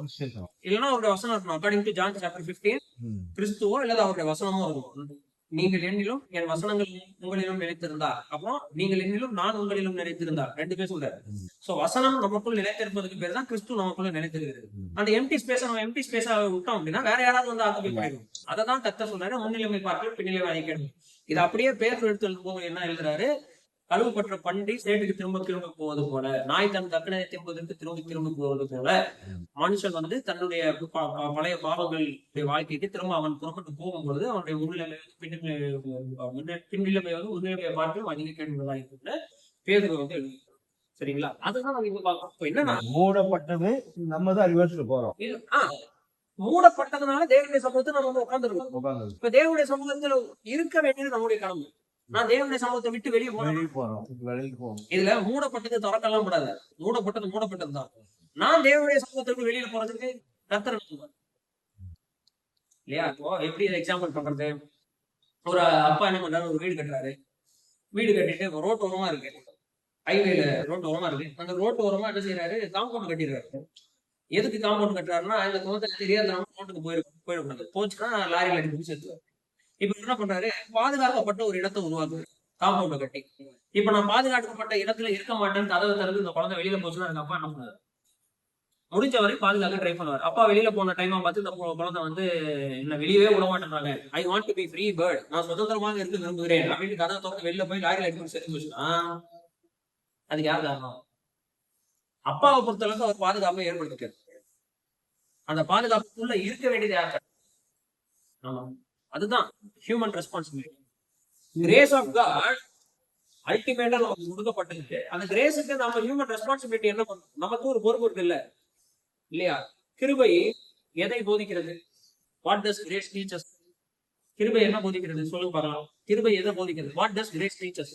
இல்லைன்னா அவருடைய வசனம் இருக்கணும். அக்கார்டிங் டு ஜான் சாப்டர் 15 கிறிஸ்துவோ இல்ல அவருடைய வசனமோ இருக்கணும். நீங்கள் என்னிலும் என் வசனங்கள் உங்களிலும் நிலைத்திருந்தார், அப்புறம் நீங்கள் என்னிலும் நான் உங்களிலும் நிலைத்திருந்தார். 2 பேர் சொல்றாரு. சோ வசனம் நமக்குள் நிலைத்திருப்பதுக்கு பேர் தான் கிறிஸ்து நமக்குள்ள நிலைத்திருக்கிறது. அந்த எம்டி ஸ்பேஸ் நம்ம எம்டி ஸ்பேஸா விட்டோம் அப்படின்னா வேற யாராவது வந்து ஆக்கிரமி பண்ணிடும். அதை தான் கர்த்தர் சொல்றாரு, முன்னிலைமை பார்க்கல பின்னிலைமை அழைக்கணும். இது அப்படியே பேர் எடுத்து போக என்ன எழுதுறாரு? கழுவப்பட்ட பன்றி சேட்டுக்கு திரும்ப போவது போல, நாய் தன் கக்கணத்தை திரும்புவதற்கு திரும்ப போவது போல, மனுஷன் வந்து தன்னுடைய பழைய பாவங்களுடைய வாழ்க்கைக்கு திரும்ப அவன் புறப்பட்டு போகும்பொழுது அவனுடைய முன்னிலைமை பின்னிலைமை வந்து முன்னிலைமையை பார்த்து அதிக கேள்விகளாக இருக்கிற பேதுரு வந்து எழுது. சரிங்களா? அதுதான் நம்ம இங்க பார்க்கணும். என்னன்னா மூடப்பட்டது நம்ம தான் ரிவர்ஸ்ல போறோம். மூடப்பட்டதுனால தேவனுடைய சமூகத்தை நம்ம வந்து உட்கார்ந்துருக்கோம். உட்கார்ந்து இப்ப தேவனுடைய சமூகத்துல இருக்க வேண்டியது நம்முடைய கடமை. நான் தேவனுடைய சமூகத்தை விட்டு வெளியே போறேன். வெளியே போறோம், வெளியே போவோம். இதுல மூடப்பட்டது திறக்கலாம் கூடாது. மூடப்பட்டதுதான். நான் தேவனுடைய சமூகத்திற்கு வெளியில போறதுக்கு கர்த்தர் அனுப்புவார். இல்லையா? இப்போ எப்படி எக்ஸாம்பிள் பண்றது? ஒரு அப்பா என்ன பண்றாரு, ஒரு வீடு கட்டுறாரு. வீடு கட்டிட்டு ரோட் ஓரமா இருக்கு, ஹைவேல ரோட் ஓரமா இருக்கு. அந்த ரோட் ஓரமா என்ன செய்யறாரு, காம்பவுண்ட் கட்டிடுறாரு. எதுக்கு காம்பவுண்ட் கட்டுறாருன்னா, இந்த குழந்தை தெரியாத ரோட்டுக்கு போயிடக்கூடாது. போச்சுன்னா லாரியில அடிச்சு சேர்த்துவாரு. இப்ப என்ன பண்றாரு, பாதுகாக்கப்பட்ட ஒரு இடத்தை உருவாக்குறாரு காம்பவுண்ட கட்டி. இப்ப நான் பாதுகாக்கப்பட்ட இடத்துல இருக்க மாட்டேன்னு கதவை திறந்து இந்த குழந்தை வெளியில போச்சுன்னா எனக்கு அப்பா என்ன பண்ணாரு, முடிஞ்ச வரை பாதுகாக்க ட்ரை பண்ணுவார். அப்பா வெளியில போன டைமா பார்த்து இந்த குழந்தை வந்து என்ன வெளியவே விட மாட்டேன்றாங்க, I want to be free bird, நான் சுதந்திரமாக இருக்க விரும்புகிறேன் அப்படின்னு கதவை திறந்து வெளியில போய் லாரியில அடிச்சு சேர்த்து போச்சுன்னா அதுக்கு யார் காரணம்? அப்பாவை பொறுத்தளவுக்கு அவர் பாதுகாப்பை ஏற்படுத்திக்கிறார். அந்த பாதுகாப்புக்குள்ள இருக்க வேண்டியது யார்? ஆமா, அதுதான் human responsibility. Grace of God அல்டிமேட்டா நமக்கு கொடுக்கப்பட்டிருக்கு. அந்த கிரேஸுக்கு நம்ம ஹியூமன் ரெஸ்பான்சிபிலிட்டி என்ன பண்ணணும்? நமக்கு ஒரு பொறுப்பு இருக்கு இல்லையா? கிருபை எதை போதிக்கிறது? What does grace teach us? கிருபை என்ன போதிக்கிறது சொல்லுங்க பார்க்கலாம். கிருபை எதை போதிக்கிறது? What does grace teach us?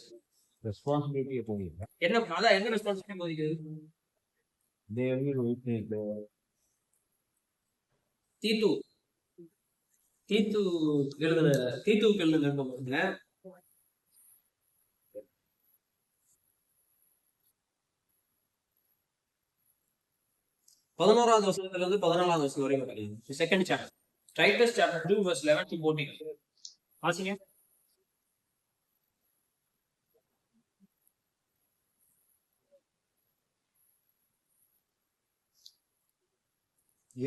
ரெஸ்பான்சிபிலிட்டியை போகிறீங்க. என்ன அதான் என்ன ரெஸ்பான்சிபிலிட்டி போதிக்கிறது? தீத்துவுக்கு எழுதுன பாருங்க. 11வது வசனத்துல இருந்து 14வது வசனம் வரைக்கும் படிங்க. Second chapter, Titus chapter 2 verse 11 to 14. வாசிங்க.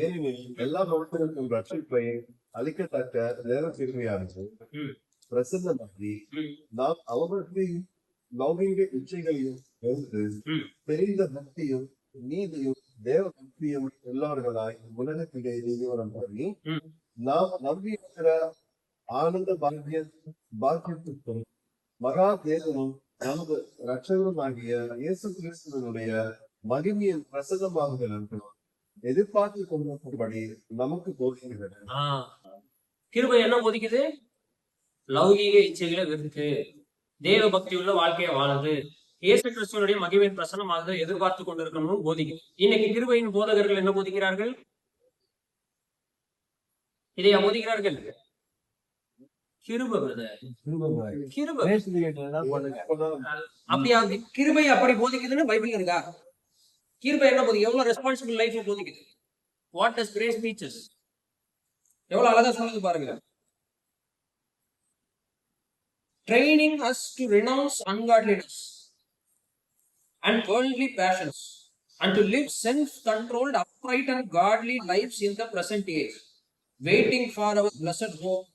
ஏனெனில் எல்லா மனுஷருக்கும் ரட்சிப்பை அளிக்கத்தக்க தேவ கிருபையானது பிரசன்னமாகி நாம் அவர்களுக்கு லௌகீக இச்சைகளையும் வெறுத்து தெரிந்த பக்தியும் நீதியும் தேவ பக்தியும் உள்ளவர்களாய் உலகத்திலே நீதிவரம் பண்ணி நாம் நம்பியிருக்கிற ஆனந்த பாக்கியத்துக்கும் மகா தேவனும் நமது ரட்சகருமாகிய இயேசு கிறிஸ்துவனுடைய மகிமையின் பிரசன்னமாகுதல் என்று எதிர்பார்த்து கொண்டிருக்கும்படி நமக்கு போதிக்கிறது. கிருபை என்ன போதிக்குது? லௌகீக இச்சைகளை வெறுத்து தேவ பக்தி உள்ள வாழ்க்கையை வாழுது, இயேசு கிறிஸ்துவனுடைய மகிமையின் பிரசன்னமாக எதிர்பார்த்து கொண்டிருக்கணும் போதிக்குது. இன்னைக்கு கிருபையின் போதகர்கள் என்ன போதிக்கிறார்கள்? இதையா போதிக்கிறார்கள்? அப்படியா? கிருபை அப்படி போதிக்குதுன்னு பைபிள் இருக்கா? கிருபை என்ன போதிக்குது? எவ்வளவு ரெஸ்பான்சிபிள் லைஃப் போதிக்குது. What does grace teaches? எவ்வளவு அழகா சொல்லுது பாருங்க. Training us to renounce ungodliness and worldly passions and to live self-controlled, upright and godly lives in the present age, waiting for our blessed hope,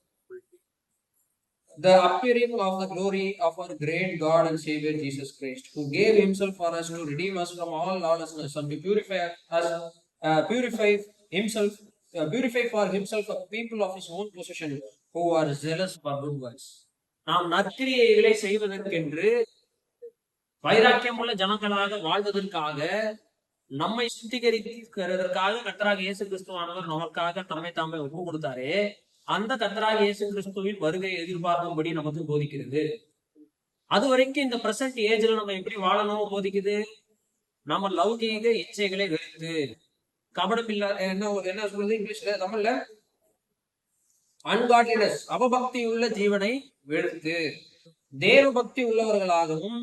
the appearing of the glory of our great God and Savior Jesus Christ, who gave himself for us to redeem us from all lawlessness and to purify for himself a people of his own possession who are zealous for good works. நாம் நற்கிரியைகளை செய்வதற்கென்று வைராக்கியம் உள்ள ஜனங்களாக வாழ்வதற்காக நம்மை சுத்திகரிக்கிறதற்காக கர்த்தராகிய இயேசு கிறிஸ்துவானவர் நமக்காக தம்மை தாமே ஒப்பு கொடுத்தாரே, அந்த கர்த்தராகிய இயேசு கிறிஸ்துவின் வருகை எதிர்பார்க்கும்படி நமக்கு போதிக்கிறது. அது வரைக்கும் இந்த பிரசன்ட் ஏஜ்ல நம்ம எப்படி வாழணும் போதிக்குது. நம்ம லௌகீக இச்சைகளை வெறுத்து, கபடம் இல்ல என்ன சொல்றது இங்கிலீஷ்ல, தமிழ்ல அன்காட்லினஸ் அவபக்தி உள்ள ஜீவனை வெறுத்து தேவ பக்தி உள்ளவர்களாகவும்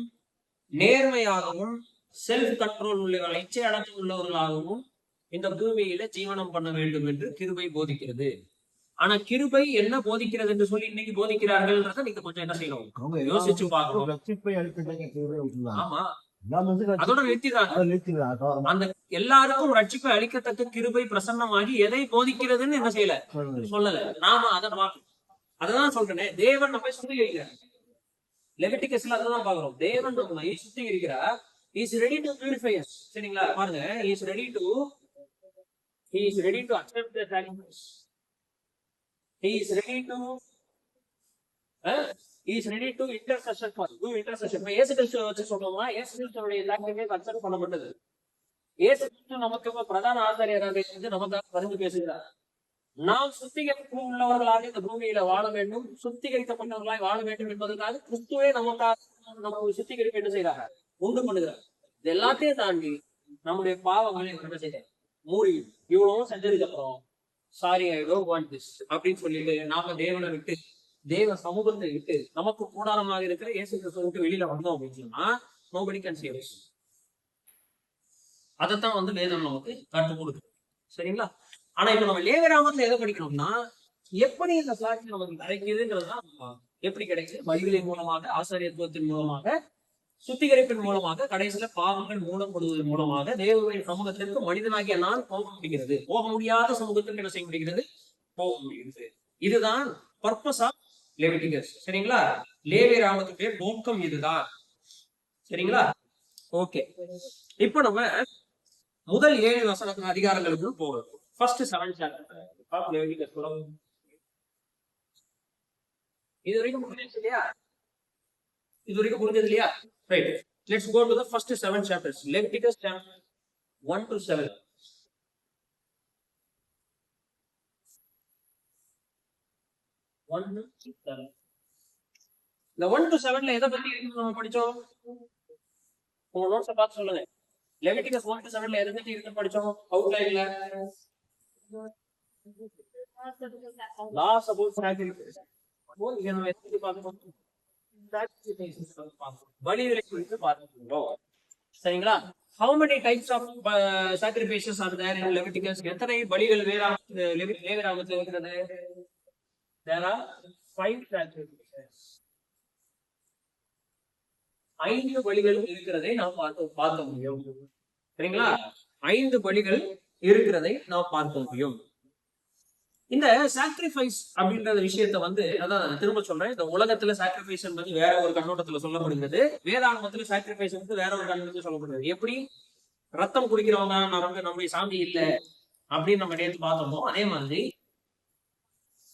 நேர்மையாகவும் செல்ஃப் கண்ட்ரோல் உள்ளவர்கள் இச்சை அடக்கி உள்ளவர்களாகவும் இந்த பூமியில ஜீவனம் பண்ண வேண்டும் என்று கிருபை போதிக்கிறது. ஆனா கிருபை என்ன போதிக்கிறது என்று சொல்லி இன்னைக்கு போதிக்கிறார்கள்ன்றத நீங்க கொஞ்சம் என்ன செய்யணும், யோசிச்சு பார்க்கணும். ஆமா, அதோட நிறுத்திடுறாங்க. அந்த எல்லாருக்கும் ரட்சிப்பை அளிக்கத்தக்க கிருபை பிரசன்னமாகி எதை போதிக்கிறதுன்னு என்ன செய்யல, சொல்லல. நாம அதை பார்க்கணும். அததான் சொல்றேன், தேவன் நம்மை சுத்திகரிக்கிறார். லெவிட்டிகஸ்ல அதான் பாக்குறோம். தேவன் நம்மை சுத்திகரிக்கிறார். He is ready to purify us. சரிங்களா? பாருங்க, he is ready to accept the sacrifice. He is ready to intercession for do intercession. இயேசு கிறிஸ்துவை வச்சு சொல்றோமா? இயேசு கிறிஸ்துவோட சாக்ரிஃபைஸ் அக்செப்ட் பண்ணப்பட்டது. இயேசு கிறிஸ்து நமக்கு பிரதான ஆசாரியராக இருந்து நமக்காக பரிந்து பேசுகிறார். நாம் சுத்திகரிப்பு உள்ளவர்களாக இந்த பூமியில வாழ வேண்டும், சுத்திகரிக்கப்பட்டவர்களாய் வாழ வேண்டும் என்பதற்காக கிறிஸ்துவே நமக்காக நம்ம சுத்திகரிப்பு என்ன செய்யறாங்க, உண்டு பண்ணுகிறார். இது எல்லாத்தையும் தாண்டி நம்முடைய பாவங்களை என்ன செய்யறாங்க, மூடி இவ்வளவும் செஞ்சதுக்கு அப்புறம் sorry I don't want this அப்படின்னு சொல்லிட்டு நாம தேவனை விட்டு தேவ சமூகத்தை விட்டு நமக்கு கூடாரமாக இருக்கிற இயேசு கிறிஸ்துவை விட்டு வெளியில வந்தோம் அப்படின்னு சொன்னா nobody can save us. அதைத்தான் வந்து வேதம் நமக்கு கற்றுக் கொடுக்குது. சரிங்களா? ஆனா இப்ப நம்ம லேவியராகமத்துல எதை படிக்கணும்னா எப்படி இந்த சாட்சி நமக்கு கிடைக்குதுங்கிறதுதான் எப்படி கிடைக்குது, பலிகளின் மூலமாக, ஆசாரியத்துவத்தின் மூலமாக, சுத்திகரிப்பின் மூலமாக, கடைசியில பாவங்கள் மூடப்படுவதன் மூலமாக தேவனுடைய சமூகத்திற்கு மனிதனாகிய நான் போக முடிகிறது. போக முடியாத சமூகத்திற்கு என்ன செய்ய முடிகிறது, போக முடிகிறது. இதுதான் பர்பஸ் ஆஃப் லெவிட்டிகஸ். சரிங்களா? லேவியராகமத்துடைய நோக்கம் இதுதான். சரிங்களா? ஓகே, இப்ப நம்ம முதல் 7 அதிகாரங்களுக்கு போகிறோம். First 7 chapter of Leviticus. இது வரைக்கும் புரிஞ்சது இல்லையா? Right, let's go to the first 7 chapters. Leviticus chapter 1 to 7. இந்த 1 to 7ல எதை பத்தி நம்ம படிச்சோம்? உங்க நோட்ஸை பார்த்து சொல்லுங்க. லெவிட்டிகஸ் 1 to 7ல எதை பத்தி படிச்சோம்? அவுட்லைன்ல லாஸ் அபௌட் சாக்ரிஃபைஸ். இங்க நம்ம எதை பத்தி பார்க்கணும்? பலிகளை குறித்து பார்க்கிறோம். சரிங்களா? How many types of sacrifices are there in Leviticus? எத்தனை பலிகள் லேவியராகமத்தில் இருக்கிறது? There are 5 sacrifices. 5 பலிகள் இருக்கிறதை நாம் பார்க்க முடியும். சரிங்களா? 5 பலிகள் இருக்கிறதை நாம் பார்க்க முடியும். இந்த சாக்ரிஃபைஸ் அப்படின்ற விஷயத்த வந்து அதான் திரும்ப சொல்றேன், இந்த உலகத்துல சாக்ரிஃபைஸ் என்பது வேற ஒரு கண்ணோட்டத்துல சொல்லப்படுகிறது, வேதாகமத்துல சாக்ரிஃபைஸ் வந்து வேற ஒரு கண்ணோட்டத்துல சொல்லப்படுகிறது. எப்படி ரத்தம் குடிக்கிறவங்க நம்முடைய சாமி இல்ல அப்படின்னு நம்ம நேற்று பார்த்தோமோ, அதே மாதிரி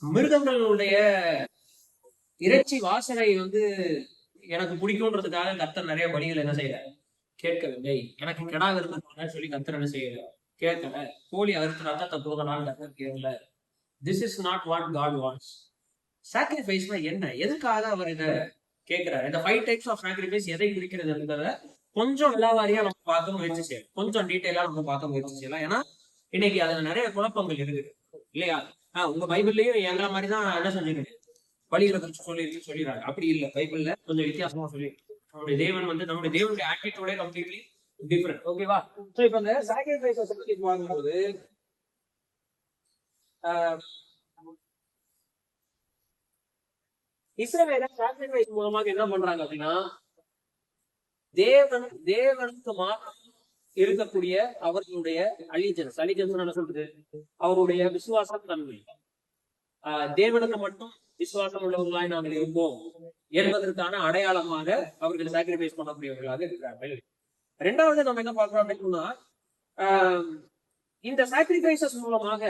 மிருகங்களுடைய இறைச்சி வாசனை வந்து எனக்கு பிடிக்கும்ன்றதுக்காக கர்த்தர் நிறைய பலிகள் என்ன செய்யல, கேட்கவில்லை. எனக்கு கெடா விருப்பம் சொல்லி கர்த்தர் என்ன செய்யல, கேட்கல. கோழி அறுத்து ரத்தத்தை போகலான்னு கர்த்தர் கேட்கல. This is not what God wants. சாக்ரிஃபைஸ்னா என்ன, எதுக்காக அவர் இதை கேட்கிறாரு? இந்த 5 டைப்ஸ் ஆஃப் சாக்ரிஃபைஸ் எதை குறிக்கிறதுன்றத கொஞ்சம் விலாவாரியா நம்ம பார்க்க முயற்சி செய்யலாம், கொஞ்சம் டீட்டெயிலா நம்ம பார்க்க முயற்சி செய்யலாம். ஏன்னா இன்னைக்கு அதுல நிறைய குழப்பங்கள் இருக்குது இல்லையா? உங்க பைபிள்லயும் எங்களை மாதிரிதான் என்ன செஞ்சுருக்கு, பலிகளை குறிச்சு சொல்லிடுறாங்க. அப்படி இல்லை, பைபிள்ல கொஞ்சம் வித்தியாசமா சொல்லி நம்முடைய தேவன் வந்து நம்முடைய தேவனுடைய ஆட்டிடியூடே கம்ப்ளீட்லி டிஃபரெண்ட். ஓகேவா? சோ இப்ப இந்த சாக்ரிஃபைஸ் வாங்கும்போது இஸ்ரவேல சாக்ரிஃபைஸ் மூலமாக என்ன பண்றாங்க அப்படின்னா, தேவனுக்கு மாத்திரம் இருக்கக்கூடிய அவர்களுடைய அலிஜென்ஸ் என்ன சொல்றது, அவருடைய விசுவாசம் தன்மை, தேவனுக்கு மட்டும் விசுவாசம் உள்ளவர்களாய் நாங்கள் இருப்போம் என்பதற்கான அடையாளமாக அவர்கள் சாக்ரிஃபைஸ் பண்ணக்கூடியவர்களாக இருக்கிறார்கள். 2வது நம்ம என்ன பார்க்கிறோம் அப்படின்னா, இந்த சாக்ரிஃபைசஸ் மூலமாக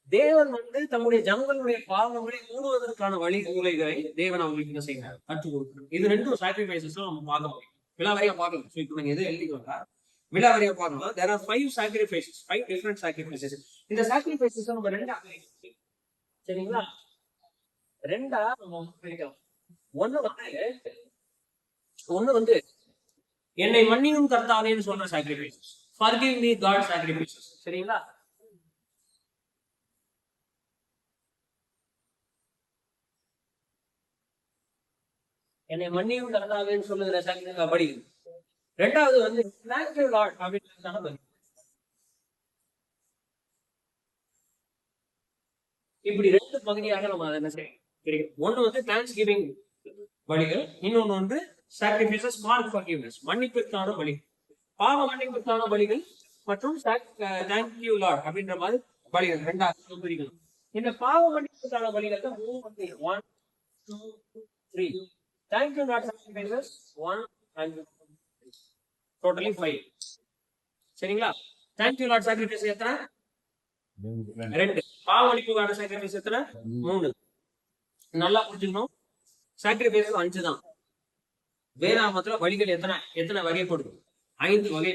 தேவன் வந்து தம்முடைய ஜனங்களுடைய பாவங்களை மூடுவதற்கான வழிமுறைகளை தேவன் அவங்களுக்கு என்ன செய்யறாரு, கற்றுக் கொடுக்கணும். இது 2 சாக்ரிஃபைசஸ் நம்ம பார்க்க முடியும், விலாவரியா பார்க்கலாம். எது எழுதிக்கோங்க, விலாவரியா பார்க்கலாம். there are 5 sacrifices, 5 different sacrifices. இந்த sacrifices நம்ம 2 சரிங்களா, 2 நம்ம பிரிக்கலாம். ஒண்ணு வந்து என்னை மன்னியும் கர்த்தாவேன்னு சொல்ற sacrifices, forgive me God sacrifices. சரிங்களா? என்னை மன்னியும் கர்த்தாவேன்னு சொல்லுகிற சாக்ரிஃபைஸ் படி. 2வது வந்து thank you Lord அப்படின்னு இப்படி 2 பகுதியாக நம்ம அதை என்ன செய்யணும் கிடைக்கும். ஒண்ணு வந்து தேங்க்ஸ் கிவிங் பலிகள், இன்னொன்னு வந்து சாக்ரிஃபைசஸ் ஃபார் ஃபர்கிவ்னஸ், மன்னிப்பிற்கான பலி, பாவ மன்னிப்பிற்கான பலிகள் மற்றும் தேங்க் யூ லார்ட் அப்படின்ற மாதிரி பலிகள் 2 பிரிக்கலாம். இந்த பாவ மன்னிப்பிற்கான பலிகள் தான் 1 2 3. Thank you Lord sacrifices 1 and totally 5. சரிங்களா? தேங்க் யூ லார்ட் சாக்ரிஃபைஸ் எத்தனை? 2. பாவ மன்னிப்புக்கான சாக்ரிஃபைஸ் எத்தனை? 3. நல்லா புரிஞ்சுக்கணும், சாக்ரிஃபைஸ் 5 தான். வேதாகமத்துல வழிகள் எத்தனை வகைப்படுது? 5 வகை.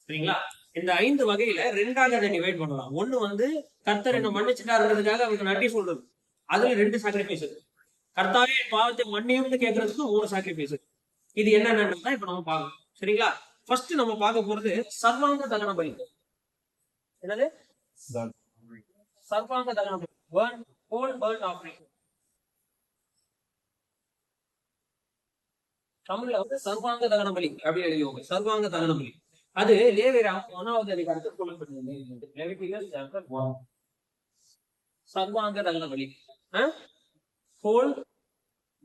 சரிங்களா? இந்த 5 வகையில 2ஆக அதை டிவைட் பண்ணலாம். ஒண்ணு வந்து கர்த்தர் என்ன மன்னிச்சுட்டாருன்றதுக்காக அவருக்கு நன்றி சொல்றது, அதுல 2 சாக்ரிஃபைஸ் இருக்கு. கர்த்தாவே என் பாவத்தை மன்னியும்னு கேட்கறதுக்கு 3 சாக்ரிஃபைஸ் இருக்கு. இது என்னன்னு தான் இப்ப நம்ம பார்க்கணும். சரிங்களா? ஃபர்ஸ்ட் நம்ம பார்க்க போறது சர்வாங்க தகன பலி. என்னது? சர்வாங்க தகன பலி, ஹோல் பர்ன் ஆஃபரிங். தமிழ்ல வந்து சர்வாங்க தகன பலி அப்படி எழுதியோங்க. சர்வாங்க தகன பலி அது லேவியராம் 1வது அதிகாரத்தில் சொல்லப்படுகிறது. Leviticus chapter 1. சர்வாங்க தகன பலி, ஹோல்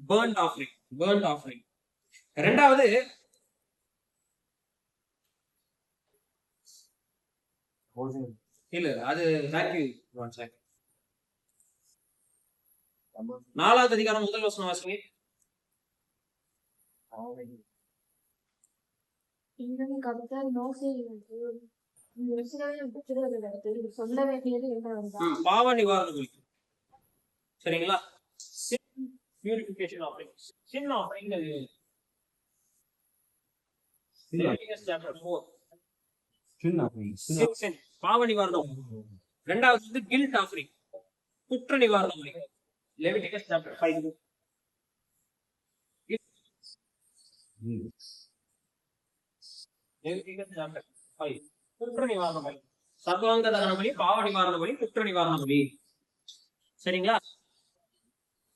பர்ன்ட் ஆஃபரிங். இரண்டாவது இல்ல, அது 4வது அதிகாரம் 1 வசனம் வாசிங்க. கர்த்தர் மோசேயிற்கு இஸ்ரவேல் புத்திரரிடத்தில் சொல்ல வேண்டியது என்னவென்றால், பாவ நிவாரண பலி. சரிங்களா? பியூரிஃபிகேஷன் ஆஃபரிங், சின் ஆஃபரிங். Leviticus chapter 4. sin, பாவ நிவாரணம். இரண்டாவது வந்து கில்ட் ஆஃபரிங், குற்ற நிவாரணம். Leviticus chapter 5. லெவிட்டிகஸ் சாப்டர் 5 குற்ற நிவாரண பலி, சர்வாங்க தகன பலி, பாவ நிவாரண பலி, குற்ற நிவாரண பலி. சரிங்களா?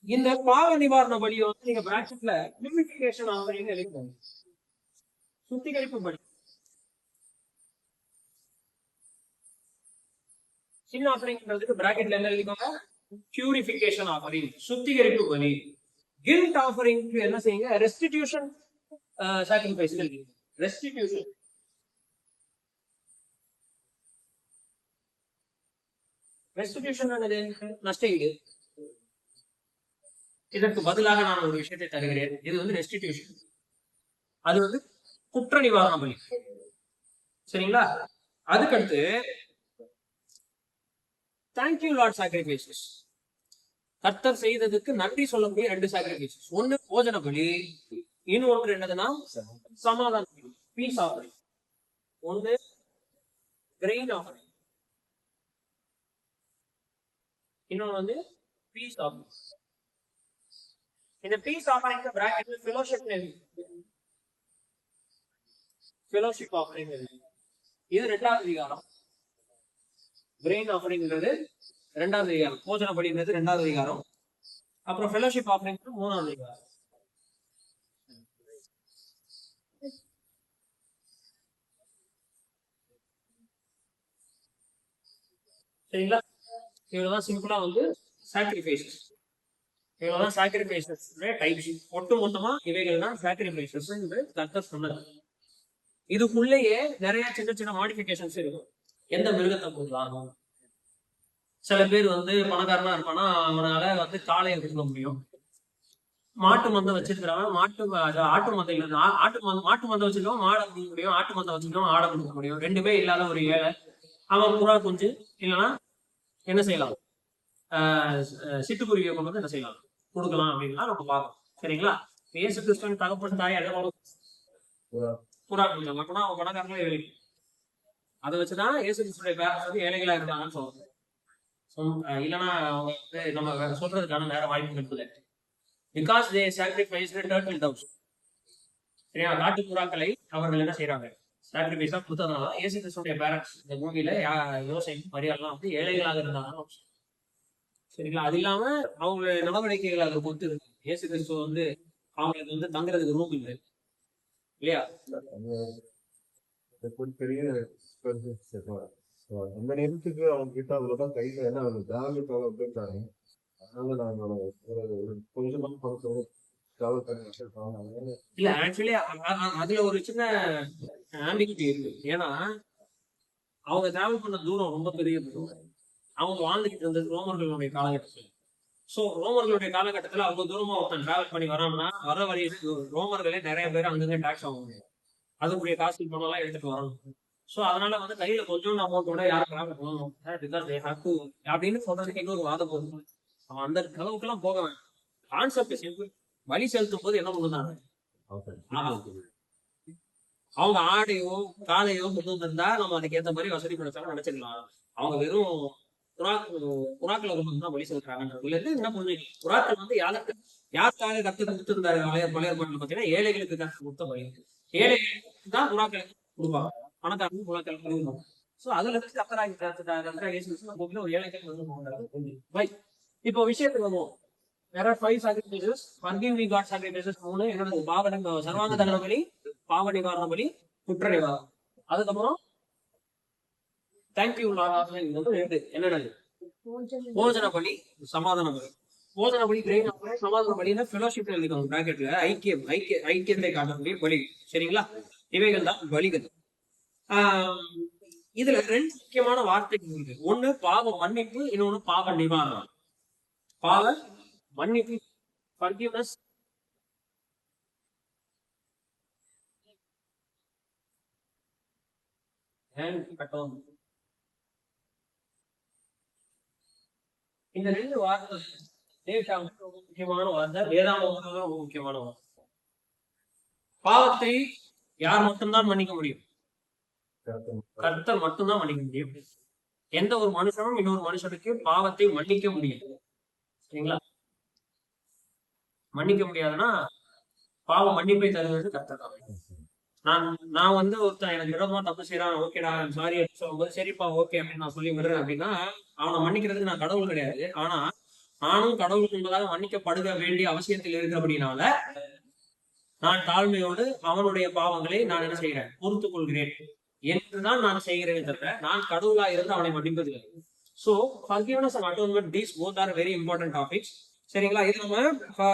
இந்த பாவ நிவாரண பலியை வந்து நீங்க பிராக்கெட்ல பியூரிஃபிகேஷன் ஆஃபரிங் எழுதிக்கோங்க. சுத்திகரிப்பு பலி. சின்ன ஆஃபரிங்ன்றதுக்கு பிராக்கெட்ல என்ன எழுதிக்கோங்க? பியூரிஃபிகேஷன் ஆஃபரிங், சுத்திகரிப்பு பலி. கில்ட் ஆஃபரிங்க்கு என்ன செய்யுங்க? ரெஸ்டிடியூஷன் சாக்ரிஃபைஸ் எழுதிங்க. ரெஸ்டிடியூஷன், நஷ்டஈடு. இதற்கு பதிலாக நான் ஒரு விஷயத்தை தருகிறேன். இது வந்து ரெஸ்டிடியூஷன், அது வந்து குற்ற நிவாரண பலி. சரிங்களா? அதுக்கடுத்து தேங்க்யூ லார்ட் சாக்ரிஃபைசஸ், கர்த்தர் செய்ததுக்கு நன்றி சொல்லக்கூடிய 2 சாக்ரிஃபைசஸ். ஒன்னு போஜன பலி, இன்னொன்று என்னதுன்னா சமாதான பலி, பீஸ் ஆஃபரிங். ஒன்று கிரெயின் ஆஃபரிங், இன்னொன்று வந்து பீஸ் ஆஃபரிங். இந்த பீஸ் ஆஃபரிங் பிராக்கெட்ல ஃபெலோஷிப் ஆஃபரிங். இது 2வது அதிகாரம். கிரெயின் ஆஃபரிங்கிறது 2வது அதிகாரம், போஜன பலிங்கிறது 2வது அதிகாரம். அப்புறம் ஃபெலோஷிப் ஆஃபரிங் 3வது அதிகாரம். சரிங்களா? இவ்வளவுதான் சிம்பிளா வந்து சாக்ரிஃபைசஸ். இவ்வளவுதான் சாக்ரிஃபைசஸ் டைப்ஸ். ஒட்டு மொத்தமா இவைகள் தான் சாக்ரிஃபைசஸ் கர்த்தர் சொன்னது. இதுக்குள்ளேயே நிறைய சின்ன சின்ன மாடிஃபிகேஷன்ஸ் இருக்கும். எந்த மிருகத்தை போடலாம்? சில பேர் வந்து பணக்காரனா இருப்பானா, அவனால வந்து காளையை கொடுக்க முடியும். மாட்டு மந்தம் வச்சிருக்கிறவன் ஆட்டு மந்தம் வச்சிருக்கவன் மாடை கொடுக்க முடியும். ஆட்டு மந்தம் வச்சிருக்கவன் ஆடை கொடுக்க முடியும். 2மே இல்லாத ஒரு ஏழை அவன் புறா குஞ்சு இல்லைன்னா என்ன செய்யலாம்? சிட்டுக்குருவியை கொண்டு வந்து என்ன செய்யலாம்? கொடுக்கலாம் அப்படின்னா நம்ம பார்க்கலாம். சரிங்களா? இயேசு கிறிஸ்துவின் தகப்பன் தாய் புறா குஞ்சு அப்படின்னா அவன் பணக்காரங்களே ஏழை. அதை வச்சுதான் இயேசு கிறிஸ்துடைய பேரண்ட்ஸ் வந்து ஏழைகளா இருக்காங்கன்னு சொல்றோம். இல்லைன்னா அவங்க வந்து நம்ம சொல்றதுக்கான நேரம் வாய்ப்பு இருக்குது. Because they sacrifice turtle doves. சரியா? காட்டு புறாக்களை அவர்கள் என்ன செய்யறாங்க? சாக்ரிஃபைஸா கொடுத்ததுனால இயேசு கிறிஸ்துடைய பேரண்ட்ஸ் இந்த பூமியில யோசேப்பு மரியாதைலாம் வந்து ஏழைகளாக இருந்தாங்க. சரிங்களா? அது இல்லாம அவங்க நடவடிக்கைகள் அதை பொறுத்து இருக்கு. இயேசு கிறிஸ்துவ வந்து அவங்களுக்கு வந்து தங்குறதுக்கு ரூம் இல்லை இல்லையா? பெரிய அந்த நேரத்துக்கு அவங்க கிட்ட அவ்வளவுதான் கையில ஏன்னா அவங்க பேங்க் போயிட்டாங்க. அதனால நாங்க கொஞ்சமா பணத்தோட டிராவல் பண்ணி வச்சிருக்கோம். இல்ல ஆக்சுவலி அதுல ஒரு சின்ன ஆம்பிகிட்டி இருக்கு. ஏன்னா அவங்க டிராவல் பண்ண தூரம் ரொம்ப பெரிய தூரம். அவங்க வாழ்ந்துகிட்டு இருந்தது ரோமர்களுடைய காலகட்டத்தில். சோ ரோமர்களுடைய காலகட்டத்துல அவ்வளவு தூரமா ஒருத்தன் டிராவல் பண்ணி வரான்னா வர வழியில ரோமர்களே நிறைய பேர் அங்கங்க டாக்ஸ் ஆகுங்க. அதுக்குரிய காசு பணம் எல்லாம் எடுத்துட்டு வரணும். சோ அதனால வந்து கையில கொஞ்சம் அமௌண்ட்டோட யாரும் டிராவல் பண்ணணும் அப்படின்னு சொல்றதுக்கு இன்னொரு வாதம் போகுது. அவன் அந்த அளவுக்கு எல்லாம் போக வேண்டாம். Concept simple. வழி செலுத்தும் போது என்ன பண்ணுதான் அவங்க ஆடையோ காலையோ கொண்டு வந்திருந்தா நம்ம அதுக்கு ஏத்த மாதிரி வசதி படுத்தாலும் நினைச்சுக்கலாம். அவங்க வெறும் புறாக்களை கொண்டு தான் பலி செலுத்துறாங்கன்றதுல இருந்து என்ன புரிஞ்சுக்கலாம், புறாக்கள் வந்து யாருக்காக கத்து கொடுத்திருந்தாரு பழைய பாட்டில் பாத்தீங்கன்னா ஏழைகளுக்கு கத்து கொடுத்த பலி. ஏழைகளுக்கு தான் புறாக்களை கொடுப்பாங்க, பணக்காரங்க புறாக்களை கொடுப்பாங்க. சோ அதுல இருந்து கத்தராக ஒரு ஏழைகள் வந்து போகிறாங்க. இப்போ விஷயத்துக்கு வருவோம். There are 5 sacrifices. Forgive me God sacrifices 3. என்னது? சர்வாங்க தகன பலி, பாவ நிவாரண பலி, குற்ற நிவாரணம். அதுக்கப்புறம் தேங்க்யூ என்னது? போஜன பலி, சமாதான பலி. போஜன பலி பிரெயின், சமாதான பலின்னா ஃபெலோஷிப் எழுதிக்கணும் பிராக்கெட்ல. ஐக்கியத்தை காட்டக்கூடிய பலி. சரிங்களா? இவைகள் தான் பலிகள். இதுல 2 முக்கியமான வார்த்தைகள் இருக்கு. ஒண்ணு பாவ மன்னிப்பு, இன்னொன்னு பாவ நிவாரணம். பாவ மன்னிப்பு, forgiveness. இந்த 2 வார்த்தை முக்கியமான வார்த்தை, வேதாந்தம் ரொம்ப முக்கியமான வார்த்தை. பாவத்தை யார் மட்டும்தான் மன்னிக்க முடியும்? கர்த்தர் மட்டும்தான் மன்னிக்க முடியும். எந்த ஒரு மனுஷனும் இன்னொரு மனுஷனுக்கு பாவத்தை மன்னிக்க முடியும். சரிங்களா? மன்னிக்க முடியாதுன்னா பாவ மன்னிப்பை தருவது கர்த்தர் தான். நான் வந்து ஒருத்தன் எனக்கு விரோதமா தப்பு செய்யறான், ஓகேடா சாரி சொல்லும்போது சரிப்பா ஓகே அப்படின்னு நான் சொல்லி விடுறேன் அப்படின்னா அவனை மன்னிக்கிறதுக்கு நான் கடவுள் கிடையாது. ஆனா நானும் கடவுளுக்கு என்பதாக மன்னிக்கப்படுக வேண்டிய அவசியத்தில் இருக்கிறபடினால நான் தாழ்மையோடு அவனுடைய பாவங்களை நான் என்ன செய்கிறேன்? பொறுத்துக் கொள்கிறேன் என்றுதான் நான் செய்கிறேன் தவிர நான் கடவுளா இருந்து அவனை மன்னிப்பது. So forgiveness and atonement, these both are very important topics. சரிங்களா? இது நம்ம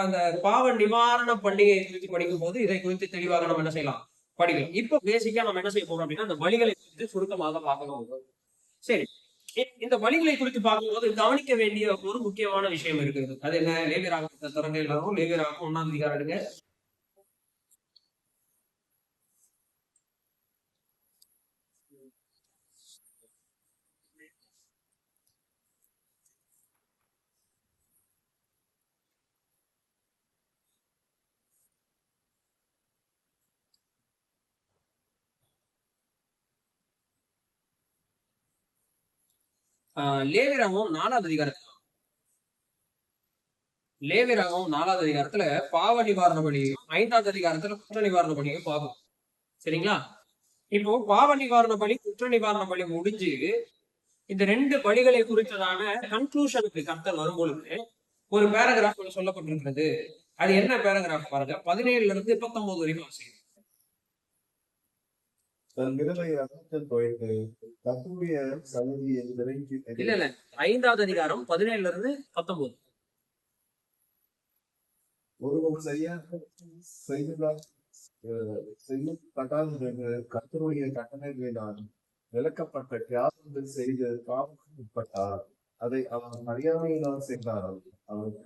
அந்த பாவ நிவாரண பண்டிகையை குறித்து படிக்கும் போது இதை குறித்து தெளிவாக நம்ம என்ன செய்யலாம், படிக்கலாம். இப்போ பேசிக்கா நம்ம என்ன செய்ய போறோம் அப்படின்னா அந்த பலிகளை குறித்து சுருக்கமாக பார்க்கணும். சரி, இந்த பலிகளை குறித்து பார்க்கும்போது கவனிக்க வேண்டிய ஒரு முக்கியமான விஷயம் இருக்குது. அது என்ன? லேவியராகமத்தை திறந்து எல்லாரும் லேவியராகமம் 1ஆம் அதிகாரம் எடுங்க. லேவியராகமம் 4ஆவது அதிகாரத்துல பாவ நிவாரண பலியும் 5ஆவது அதிகாரத்துல குற்ற நிவாரண பலியும் பார்க்கும். சரிங்களா? இப்போ பாவ நிவாரண பலி, குற்ற நிவாரண பலி முடிஞ்சு இந்த 2 பலிகளை குறித்ததான கன்க்ளூஷனுக்கு கர்த்தர் வரும்பொழுது ஒரு பேராகிராஃப் சொல்லப்பட்டிருக்கிறது. அது என்ன பேராகிராஃப் பாருங்க. 17ல இருந்து 19 வரைக்கும் வாசிக்கிறேன். தன் விரலை அகற்றத் துவைத்து கர்த்தருடைய சந்நிதியை விலக்கி இல்ல 5ஆவது அதிகாரம் 17ல இருந்து 19. ஒருவர் சரியாக செய்யப்பட்டால் கர்த்தருடைய கட்டளைகளினால் விளக்கப்பட்ட தியாகங்கள் செய்து பாவம் உட்பட்டார். அதை அவன் அறியாமையினால் செய்தார். அவன்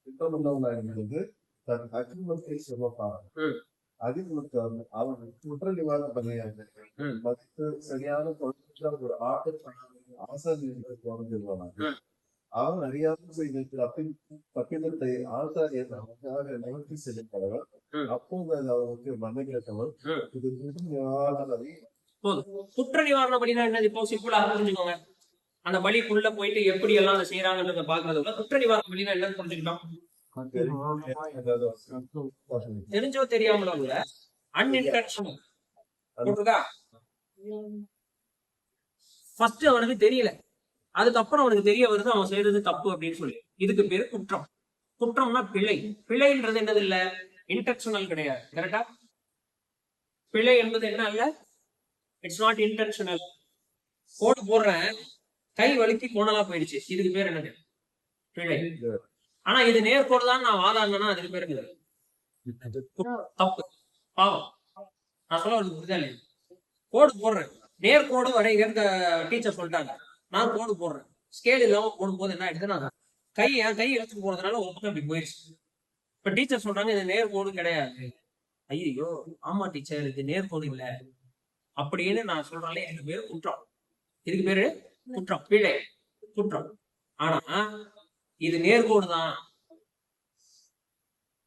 திட்டமுள்ளவனாக தன் அக்கிரமத்தை சுமப்பார். அதிமுகம் அவன் குற்ற நிவாரண பலியாக மதித்து சரியான ஒரு ஆட்டு ஆசாரியர்களுக்கு கொண்டிருவானாக. அவன் அறியாமல் செய்த தப்பிதத்தை ஆசாரியர் அவனுக்காக நிவர்த்தி செலுத்தவர். அப்போது அது அவனுக்கு மன்னிக்கிறவர். இது குற்ற நிவாரண பலி. குற்ற நிவாரண பலினா என்னது? இப்போ சிம்பிளா புரிஞ்சுக்கோங்க. அந்த பலிக்குள்ள போயிட்டு எப்படி எல்லாம் அதை செய்யறாங்கன்றத பாக்குறதுல குற்ற நிவாரண பலினா என்னன்னு புரிஞ்சுக்கிட்டோம். தெரிஞ்சோ தெரியாமலோ இல்ல, அன்இன்டென்ஷனல். ஃபர்ஸ்ட் அவனுக்கு தெரியல, அதுக்கப்புறம் அவனுக்கு தெரிய வருது அவன் செய்யறது தப்பு அப்படின்னு சொல்லி. இதுக்கு பேரு குற்றம். குற்றம்னா பிழை. பிழைன்றது என்னது இல்ல, இன்டென்ஷனல் கிடையாது. கரெக்டா? பிழை என்பது என்ன இல்ல, இட்ஸ் நாட் இன்டென்ஷனல். கோடு போடுறேன், கை வலிக்கு கோணலா போயிடுச்சு, இதுக்கு பேர் என்னது? பிழை. ஆனா இது நேர்கோடு தான் நான் வாதாடினா அதுக்கு பேரு தப்பு, பாவம். நான் சொல்ல வருது புரிதா இல்லையா? கோடு போடுறேன், நேர்கோடு வரை டீச்சர் சொல்லிட்டாங்க, நான் கோடு போடுறேன், ஸ்கேல் இல்லாம போடும்போது என்ன ஆயிடுதுன்னா என் கை எடுத்துட்டு போறதுனால ஒரு பக்கம் இப்படி போயிடுச்சு. இப்ப டீச்சர் சொல்றாங்க இது நேர்கோடு கிடையாது. ஐயோ ஆமா டீச்சர் இது நேர்கோடு இல்ல அப்படின்னு நான் சொல்றாலே எனக்கு பேரு குற்றம். இதுக்கு பேரு குற்றம், பிழை, குற்றம். ஆனா இது நேர்கோடு தான்,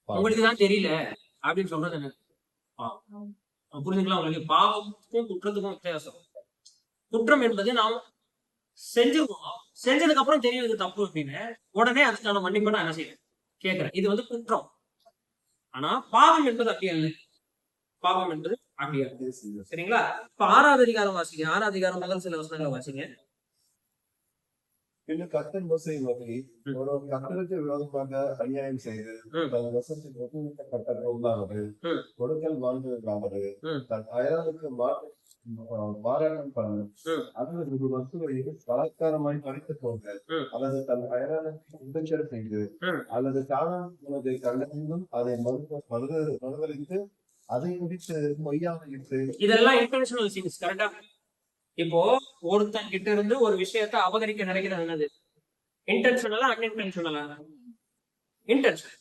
உங்களுக்கு தான் தெரியல அப்படின்னு சொல்றது என்ன? புரிஞ்சுக்கலாம் உங்களுக்கு? பாவத்துக்கும் குற்றத்துக்கும் வித்தியாசம். குற்றம் என்பது நாம் செஞ்சிருக்கோம், செஞ்சதுக்கு அப்புறம் தெரியும் இது தப்பு அப்படின்னு, உடனே அதுக்கான மன்னிப்பை நான் என்ன செய்யறேன், கேட்கிறேன். இது வந்து குற்றம். ஆனா பாவம் என்பது அப்படியா இல்லை. பாவம் என்பது அப்படியா, சரிங்களா? இப்ப 6வது அதிகாரம் வாசிங்க. 6வது அதிகாரம் முதல் சில வசனங்களை வாசிங்க. பின்னர் கர்த்தர் மோசேயை நோக்கி, ஒருவன் கர்த்தருக்கு விரோதமாக அநியாயம் செய்து தன் வசத்தில் ஒப்புவித்த கட்டளை உண்டானது, ம். கொடுக்கல் வாங்குவதற்காவது, ம். தன் அயலானுக்கு மாறாட்டம் பண்ண, ம். அல்லது ஒரு வஸ்துவை பலாத்காரமாய் பறித்து போக, ம். அல்லது தன் அயலானுக்கு உதச்சல் செய்து, ம். அல்லது காணாமதை கண்டறிந்தும் அதை மறுதலித்து அதை முடித்து பொய்யாக இட்டு, இதெல்லாம் இன்டென்ஷனல் சீன்ஸ். கரெக்டா? இப்போ ஒருத்தன் கிட்ட இருந்து ஒரு விஷயத்தை அபகரிக்க நினைக்கிறது என்னது? இன்டென்ஷனலா அன்இன்டென்ஷனலா? இன்டென்ஷனல்.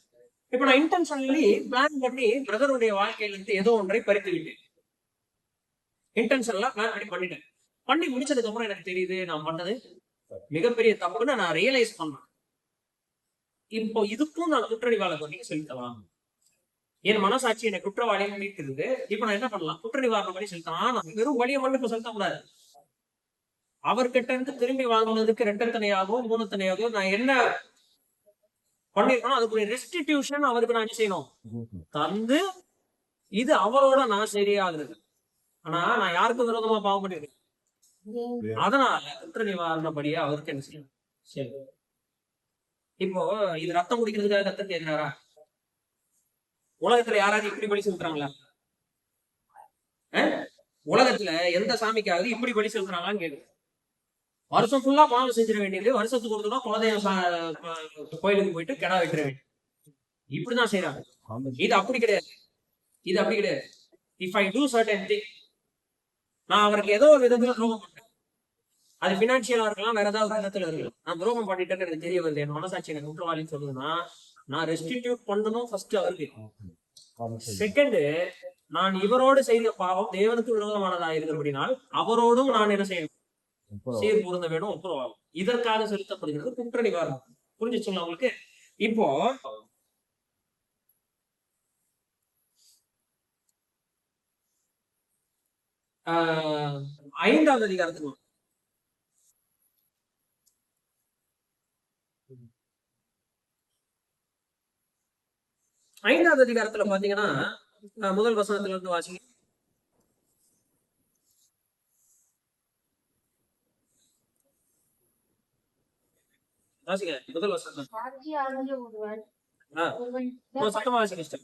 இப்ப நான் இன்டென்ஷனலி பிளான் பண்ணி பிரதருடைய வாழ்க்கையில இருந்து ஏதோ ஒன்றை பறித்து விட்டேன். இன்டென்ஷனலா பிளான் பண்ணி பண்ணிட்டேன். பண்ணி முடிச்சதுக்கு அப்புறம் எனக்கு தெரியுது நான் பண்ணது மிகப்பெரிய தப்புன்னு நான் ரியலைஸ் பண்ணேன். இப்போ இதுக்கும் நான் குற்றவாளி பண்ணி செலுத்தலாம். என் மனசாட்சி என்னை குற்றவாளியை மீட்கிறது. இப்ப நான் என்ன பண்ணலாம்? குற்ற நிவாரணம் பண்ணி செலுத்தலாம். ஆனா வெறும் வழியை மட்டும் இப்ப செலுத்தக்கூடாது. அவர்கிட்ட இருந்து திரும்பி வாங்கினதுக்கு 2 3 நான் என்ன பண்ணிருக்கணும், அதுக்குரிய ரெஸ்டிடியூஷன் அவருக்கு நான் என்ன செய்யணும், தந்து இது அவரோட நான் சரியாகிறது. ஆனா நான் யாருக்கும் விரோதமா பாவம் பண்ணிருக்கேன். அதனால குற்ற நிவாரணப்படியா அவருக்கு என்ன செய்யணும். சரி, இப்போ இது ரத்தம் குடிக்கிறதுக்காக கத்த கேட்கிறாரா? உலகத்துல யாராவது இப்படி பலி செலுத்துறாங்களா? உலகத்துல எந்த சாமிக்காவது இப்படி பலி செலுத்துறாங்களான்னு கேட்கு. வருஷம் ஃபுல்லா பாவம் செஞ்சிட வேண்டியது, வருஷத்துக்கு ஒரு தடவை குலதெய்வம் கோயிலுக்கு போயிட்டு கிடா வெட்டுற வேண்டியது. இப்படிதான் செய்யறாங்க. இது அப்படி கிடையாது. இது அப்படி கிடையாது. If I do certain thing, நான் அவருக்கு ஏதோ ஒரு விதத்துல துரோகம் பண்றேன். அது பினான்சியலா இருக்கலாம், வேற ஏதாவது விதத்துல இருக்கலாம். நான் துரோகம் பண்ணிட்டேன்னு எனக்கு தெரிய வருது, என் மனசாட்சி எனக்கு குற்றவாளின்னு சொல்லுதுன்னா நான் ரெஸ்டிடியூட் பண்ணணும் ஃபர்ஸ்ட் அவருக்கு. செகண்ட், நான் இவரோடு செய்த பாவம் தேவனுக்கு விரோதமானதா இருக்கிறபடினால் அவரோடும் நான் என்ன செய்யணும், சீர் பொருந்த வேணும், ஒப்புரவாகும். இதற்காக செலுத்தப்படுகிறது குற்ற நிவாரணம். புரிஞ்சுச்சுங்களா உங்களுக்கு? இப்போ 5வது அதிகாரத்துக்கு 5வது அதிகாரத்துல பாத்தீங்கன்னா முதல் வசனத்துல இருந்து வாசிங்க. வாசிங்க முதல் வசனம்.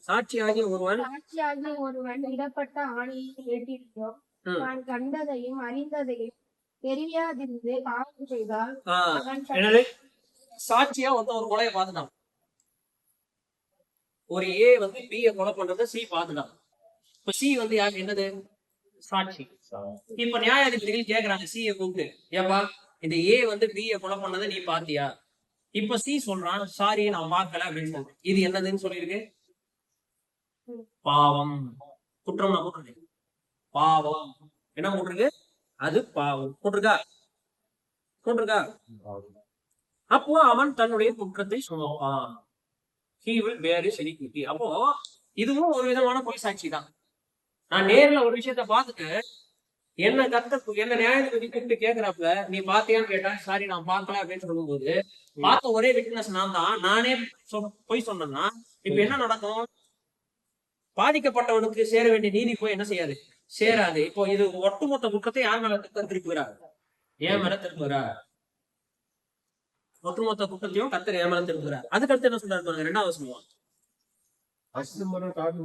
சாட்சியாகிய ஒருவன் சாட்சியாகிய ஒருவன் இடப்பட்ட ஆணையை கேட்டிருந்தோம், தான் கண்டதையும் அறிந்ததையும் தெரியாதிருந்து பாவம் செய்தால் என்னது? சாட்சியா ஒரு கொலையை பார்த்துட்டான். ஒரு ஏ வந்து பி கொலை பண்றத சி பார்த்துட்டான். இப்ப சி வந்து யாரு? என்னது? சாட்சி. இப்ப நியாயாதிபதிகள் கேக்குறாங்க சியை கூப்பிட்டு, ஏப்பா இந்த ஏ வந்து பி கொலை பண்ணதை நீ பாத்தியா? இப்ப சி சொல்றான், சாரி நான் பார்க்கல அப்படின்னு சொல்றேன். இது என்னதுன்னு சொல்லிருக்கு? பாவம். குற்றம் நான் போட்டிருக்கேன். பாவம் என்ன போட்டிருக்கு? அது பாவம் போட்டிருக்கா? அப்போ அவன் தன்னுடைய குற்றத்தை சுமப்பான். He will bear his iniquity. அப்போ இதுவும் ஒரு விதமான பொய் சாட்சி தான். நான் நேர்ல ஒரு விஷயத்த பார்த்துட்டு என்ன நியாயத்துக்கு கூப்பிட்டு கேட்கிறாப்புல, நீ பாத்தியான்னு கேட்டா, சாரி நான் பார்க்கல அப்படின்னு சொல்லும்போது, பார்த்த ஒரே விட்னஸ் நான் தான், நானே பொய் சொன்னேன்னா இப்ப என்ன நடக்கும்? பாதிக்கப்பட்டவனுக்கு சேர வேண்டிய நீதி போய் என்ன செய்யாது? சேராது. இப்போ இது ஒட்டுமொத்த குற்றத்தை யார் மேல திருப்புகிறார்? ஏன் மேல திருப்புகிறார்? ஒட்டுமொத்த குற்றத்தையும் கர்த்தர் ஏன் மேல திருப்புகிறார். அதுக்கடுத்து என்ன சொல்றாரு? 2வது வசனம். அசுத்தமான காட்டு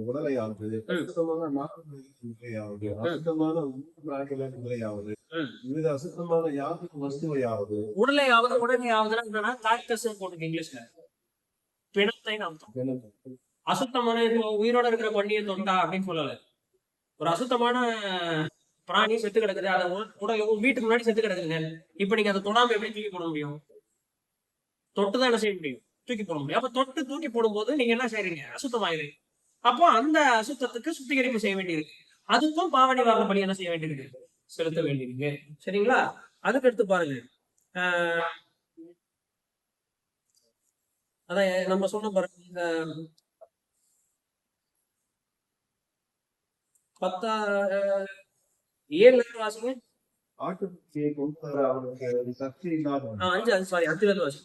உடலையாவது, அசுத்தமான நாட்டையாவது, அசுத்தமான உடலையாவது, விவித அசுத்தமான யாருக்கு வஸ்துவையாவது, உடலையாவது என்னன்னா கார்கஸ் போட்டுருக்கு இங்கிலீஷ்ல. பிணத்தை நாம் அசுத்தமான உயிரோட இருக்கிற பண்ணியை தொண்டா அப்படின்னு சொல்லல. ஒரு அசுத்தமான பிராணி செத்து கிடக்குது, அதை வீட்டுக்கு முன்னாடி செத்து கிடக்குதுங்க. இப்ப நீங்க அதை தொடாம எப்படி தூக்கி போட முடியும்? தொட்டுதான் என்ன செய்ய முடியும்? தூக்கி போட முடியும். அப்ப தொட்டு தூக்கி போடும்போது நீங்க என்ன செய்றீங்க? அசுத்தமாயிருங்க. அப்போ அந்த அசுத்தத்துக்கு சுத்திகரிப்பு செய்ய வேண்டியிருக்கு. அதுக்கும் பாவ நிவாரண பலி என்ன செய்ய வேண்டியிருக்கு? செலுத்த வேண்டியிருக்கு. சரிங்களா? அதுக்கு எடுத்து பாருங்க. அதான் நம்ம சொன்ன பாருங்க, ஏழுல இருந்து வாசிங்க. ஆட்டுக்குட்டியை கொண்டு வர அவனுக்கு சக்தி இல்லாதவன் 5 வாசி.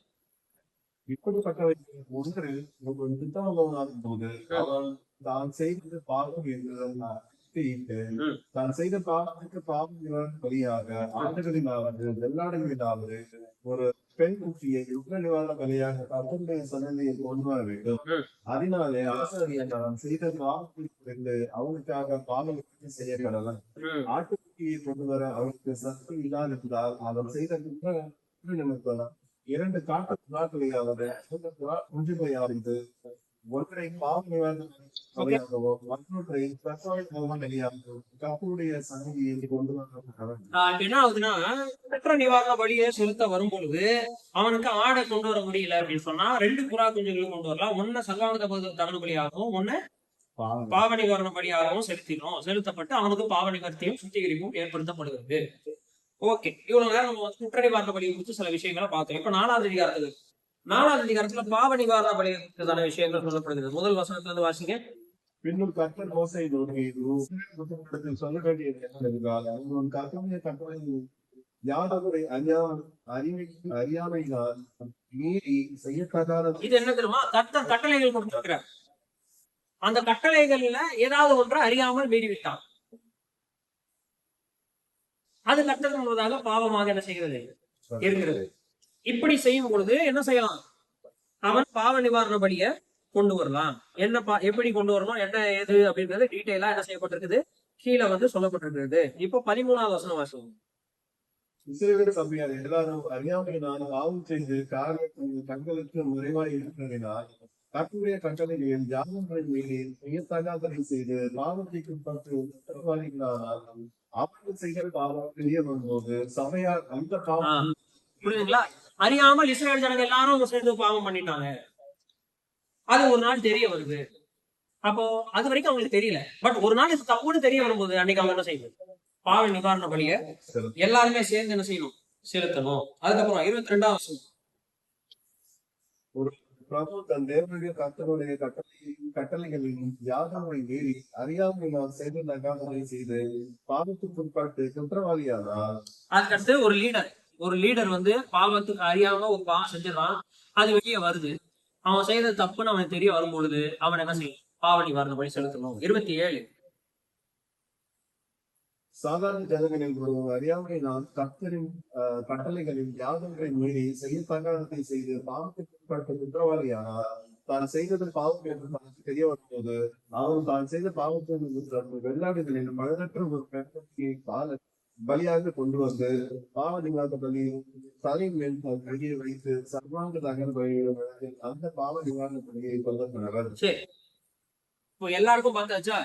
இப்படிப்பட்டவர்கள் ஒன்று ஒரு திட்டமாகும் போது அவன் தான் செய்தது பாவம் என்று அறிக்கையிட்டு, தான் செய்த பாவத்துக்கு பாவம் பலியாக ஆண்டுகளிலாவது வெள்ளாடுகளிலாவது ஒரு பெண் குட்டியை யுத்த நிவாரண பலியாக கர்த்தருடைய சன்னதியை கொண்டு வர வேண்டும். அதனாலே ஆசாரியன் தான் செய்த பாவத்திலிருந்து அவனுக்காக பாவம் செய்ய கடவன். ஆட்டுக்குட்டியை கொண்டு வர அவனுக்கு சக்தி இல்லாதிருந்தால் அவன் செய்த குற்ற நிமித்தம் 2 காட்டு புறாக்களையாவது குஞ்சுகளையாவது ஒன்றை பாவ நிவாரணமாகவோ மற்றொன்றை கர்த்தருடைய சன்னதியை கொண்டு வர என்ன ஆகுதுன்னா, குற்ற நிவாரண பலியை செலுத்த வரும் பொழுது அவனுக்கு ஆடை கொண்டு வர முடியல அப்படின்னு சொன்னா 2 புறா குஞ்சுகளும் கொண்டு வரலாம். ஒன்னு சர்வாங்க தகன பலியாகவும் ஒன்னு பாவ நிவாரண பலியாகவும் செலுத்தப்பட்டு அவனுக்கு பாவ நிவர்த்தியும் சுத்திகரிப்பும் ஏற்படுத்தப்படுகிறது. ஓகே, இவ்வளவு நேரம் நம்ம குற்ற நிவாரண பலியை குறித்து சில விஷயங்களை பார்த்தோம். இப்ப 4வது அதிகாரத்துல பாவ நிவாரண பலிக்கான விஷயங்கள் சொல்லப்படுகிறது. முதல் வசனத்துல இருந்து வாசிங்க. பின்னும் கர்த்தர் மோசேயை நோக்கி, சொல்ல வேண்டியது என்னவென்றால், உன் கர்த்தருடைய கட்டளை யாதவரை அறியாமையினால் மீறி செய்யத்தகாத இது என்ன தெரியுமா? கர்த்தர் கட்டளைகள் கொடுத்திருக்கிறார். அந்த கட்டளைகள்ல ஏதாவது ஒன்றை அறியாமல் மீறிவிட்டான். அது கர்த்தர் முழுவதாக பாவமாக என்ன செய்கிறது இருக்கிறது. இப்படி செய்யும் பொழுது என்ன செய்யலாம்? அவன் பாவ நிவாரண பலிய கொண்டு வரலாம். எப்படி கொண்டு வரணும், என்ன ஏது அப்படின்றது டீட்டெயிலா என்ன செய்யப்பட்டிருக்குது, கீழே சொல்லப்பட்டிருக்கிறது. இப்போ 13வது வசனம் வாசிக்கும். இஸ்ரவேல் சபையார் எல்லாரும் அறியாமையினால் பாவம் செய்து தங்களுக்கு நிறைவாய் இருக்கிறதினால் கர்த்தருடைய கட்டளைகளில் யாதொன்றின் மீது செய்யத்தகாததை செய்து பாவத்திற்கு குற்றவாளிகளானால் அவர்கள் செய்கிற பாவம் தெரிய வரும்போது சபையார் அந்த பாவம் புரியுதுங்களா? அறியாமல் இஸ்ரவேல் ஜனங்க எல்லாரும் சேர்ந்து பாவம் பண்ணிட்டாங்க. அது ஒரு நாள் தெரிய வருது. அப்போ அது வரைக்கும் அவங்களுக்கு தெரியல. பட் ஒரு நாள் இது தப்புன்னு தெரிய வரும்போது அன்னைக்கு அவங்க என்ன செய்யணும்? பாவ நிவாரண பலிய எல்லாருமே சேர்ந்து என்ன செய்யணும்? செலுத்தணும். அதுக்கப்புறம் 22வது வசனம். ஒரு பிரபு தன் தேவனுடைய கர்த்தருடைய கட்டளைகளின் யாதொன்றை மீறி அறியாமையினால் செய்து நகாததை செய்து பாவத்துக்கு உட்பட்டு குற்றவாளியானால், அதுக்கடுத்து ஒரு லீடர் பாவத்துக்கு அறியாம ஒரு பாவம் செஞ்சிடறான். அது வெளியே வருது. அவன் செய்யறது தப்புன்னு அவனுக்கு தெரிய வரும்பொழுது அவன் என்ன செய்யும்? பாவ நிவாரண பலி செலுத்தணும். 27. சாதாரண ஜனங்களில் ஒரு அறியாமையினால் கர்த்தரின் கட்டளைகளின் யாதொன்றை மீறி செய்யத்தகாததை செய்து பாவத்துக்கு உட்பட்ட குற்றவாளியானால், தான் செய்தது பாவம் என்று தனக்கு தெரிய வரும்போது அவன் தான் செய்த பாவத்திற்கு வெள்ளாடுகளின் பழுதற்ற ஒரு பெண்குட்டியை பலியாக கொண்டு வந்து பாவ நிவாரண பலி தலையின் மேல் தன் கையை வைத்து சர்வாங்க தகன பலியிட அந்த பாவ நிவாரண பலியை கொல்லப்படவர். சரி, இப்போ எல்லாருக்கும் பார்த்தாச்சா?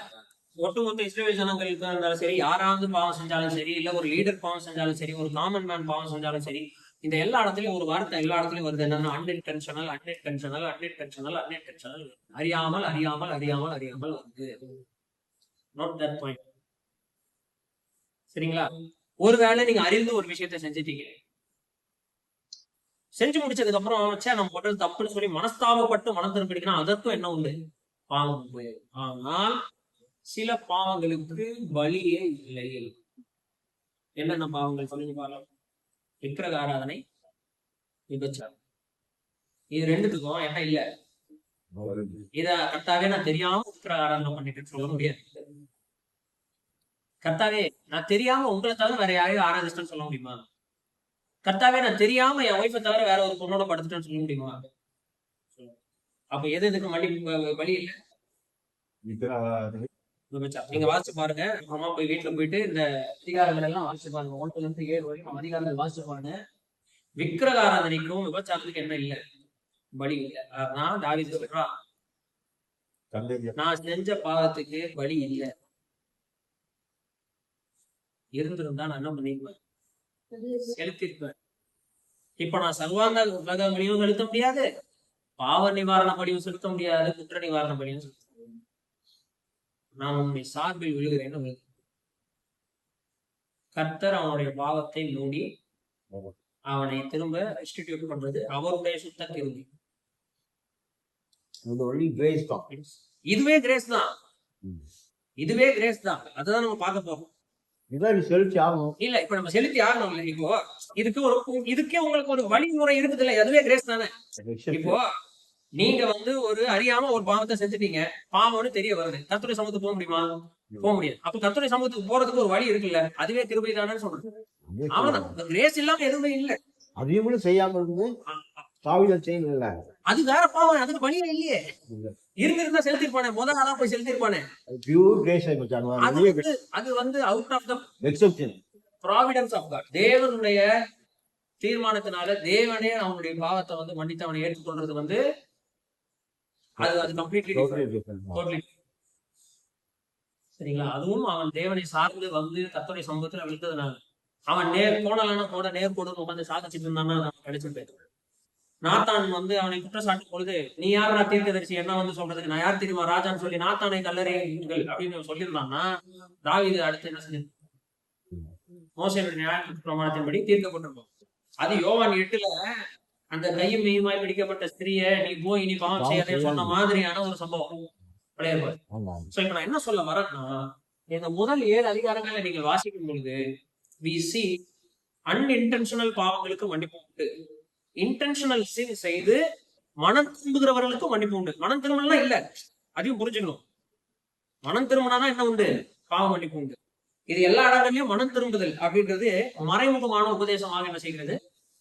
ஒட்டுமொத்த இஸ்ரவேல் ஜனங்களுக்கு இருந்தாலும் சரி, யாராவது பாவம் செஞ்சாலும் சரி, இல்ல ஒரு லீடர் பாவம் செஞ்சாலும் சரி, ஒரு காமன் மேன் பாவம் செஞ்சாலும் சரி, இந்த எல்லா இடத்துலயும் ஒரு வார்த்தை எல்லா இடத்துலயும் வருது. என்னன்னா அன்இன்டென்ஷனல் அறியாமல் வருது. Note that point. சரிங்களா? ஒருவேளை நீங்க அறிந்து ஒரு விஷயத்த செஞ்சுட்டீங்க, செஞ்சு முடிச்சதுக்கு அப்புறம் நம்ம போட்டது தப்புன்னு சொல்லி மனஸ்தாபப்பட்டு மனம் திரும்பிடிக்கணும். அதற்கும் என்ன உண்டு? பாவம் போயிடும். ஆனால் சில பாவங்களுக்கு வழியே இல்லை. என்னென்ன பாவங்கள் சொல்லி பாருங்க. விக்கிரக ஆராதனை, விபச்சாரம். இது ரெண்டுத்துக்கும் என்ன இல்ல? இத கர்த்தாவே நான் தெரியாம விக்கிரக ஆராதனை பண்ணிட்டு சொல்ல முடியாது. கர்த்தாவே நான் தெரியாம உங்களை தவிர வேற யாரையும் ஆராதிச்சிட்டேன்னு சொல்ல முடியுமா? கர்த்தாவே நான் தெரியாம என் ஒய்ஃபை தவிர வேற ஒரு பொண்ணோட படுத்துட்டேன்னு சொல்ல முடியுமா? அப்ப எதுக்கு வழி இல்லை? நீங்க வாசிச்சு பாருங்க. அம்மா போய் வீட்டுல போயிட்டு இந்த அதிகாரங்கள் எல்லாம் வாசிச்சு பாருங்க. 1 to 7 வரைக்கும் அதிகாரங்கள் வாசிச்சு பாருங்க. விக்கிரக ஆராதனைக்கும் விபச்சாரத்துக்கு என்ன இல்லை? வழி இல்லை. அதான் தாவீது சொல்றான், நான் செஞ்ச பாவத்துக்கு வழி இல்லை. இருந்திருந்தா நான் என்ன பண்ணிருப்பேன்? செலுத்திருப்பேன். இப்ப நான் சர்வாங்க உலகங்களையும் செலுத்த முடியாது, பாவ நிவாரண படியும் செலுத்த முடியாது, குற்ற நிவாரண படியும் செலுத்த முடியாது. நான் உன்னுடைய சார்பில் விழுகிறேன்னு கர்த்தர் அவனுடைய பாவத்தை மூடி அவனை திரும்ப ரெஸ்டிடியூட் பண்றது அவருடைய சுத்த கிருபை. இதுவே கிரேஸ் தான். இதுவே கிரேஸ் தான். அதுதான் நம்ம பார்க்க போறோம். இதான் செலுத்தி ஆகணும். இல்ல இப்ப நம்ம செலுத்தி ஆகணும் இல்ல. இப்போ இதுக்கே உங்களுக்கு ஒரு வழிமுறை இருக்குது இல்ல, அதுவே கிரேஸ் தானே. இப்போ நீங்க வந்து ஒரு அறியாம ஒரு பாவத்தை செஞ்சுட்டீங்க, பாவம்னு தெரிய வருது, கர்த்தருடைய சமூகத்துக்கு போக முடியுமா? போக முடியாது. அப்ப கர்த்தருடைய சமூகத்துக்கு போறதுக்கு ஒரு வழி இருக்குல்ல, அதுவே கிருபை தானே சொல்றது. அவ்வளவுதான். கிரேஸ் இல்லாம எதுவுமே இல்ல. அதையும் கூட செய்யாம இருக்குது பாவிகள் செய்யல. அது வேற பாவம், அதுக்கு வழியே இல்லையே. இருந்திருந்தா செலுத்திருப்பானே, முதல் நாளா போய் செலுத்திருப்பானே. பியூர் கிரேஸ் அது வந்து out of the exception providence of God. தேவனுடைய தீர்மானத்தினால தேவனே அவனுடைய பாவத்தை வந்து மன்னித்து அவனை ஏற்றுக்கொள்றது வந்து அது கம்ப்ளீட்லி டோட்டலி. சரிங்களா? அதுவும் அவன் தேவனை சார்ந்து வந்து கர்த்தருடைய சமூகத்துல விழுந்ததுனால. அவன் நேர்கோடு உட்காந்து சாதிச்சுட்டு இருந்தான்னா கிடைச்சிட்டு போயிட்டு. நாத்தான் வந்து அவனை குற்றச்சாட்டும் பொழுது, நீ யாரா தீர்க்கதரிசி என்ன வந்து சொல்றதுக்கு, நான் யார் தெரியுமா ராஜான்னு சொல்லி நாத்தானை கல்லறையுங்கள் அப்படின்னு சொல்லியிருந்தான்னா, தாவீது அடுத்து என்ன செஞ்சு மோசேயுடைய நியாய பிரமாணத்தின்படி தீர்க்கப்பட்டிருக்கும். அது யோவான் 8 அந்த கையும் மெய்யுமாய் பிடிக்கப்பட்ட ஸ்திரிய நீ போய் நீ பாவம் செய்யாதே சொன்ன மாதிரியான ஒரு சம்பவம் கிடையாது. சோ இப்ப நான் என்ன சொல்ல வரேன்னா, இந்த முதல் 7 அதிகாரங்களை நீங்கள் வாசிக்கும் பொழுது we see unintentional பாவங்களுக்கு மன்னிப்பு உண்டு, இன்டென்ஷனல் சின் செய்து மனம் திரும்புகிறவர்களுக்கும் மன்னிப்பு உண்டு. மனம் திரும்பலாம் இல்ல, அதையும் புரிஞ்சுக்கணும். மனம் திரும்பினாதான் என்ன உண்டு? பாவ மன்னிப்பு உண்டு. இது எல்லா இடங்களையும் மனம் திரும்புதல் அப்படின்றது மறைமுகமான உபதேசமாக என்ன செய்கிறது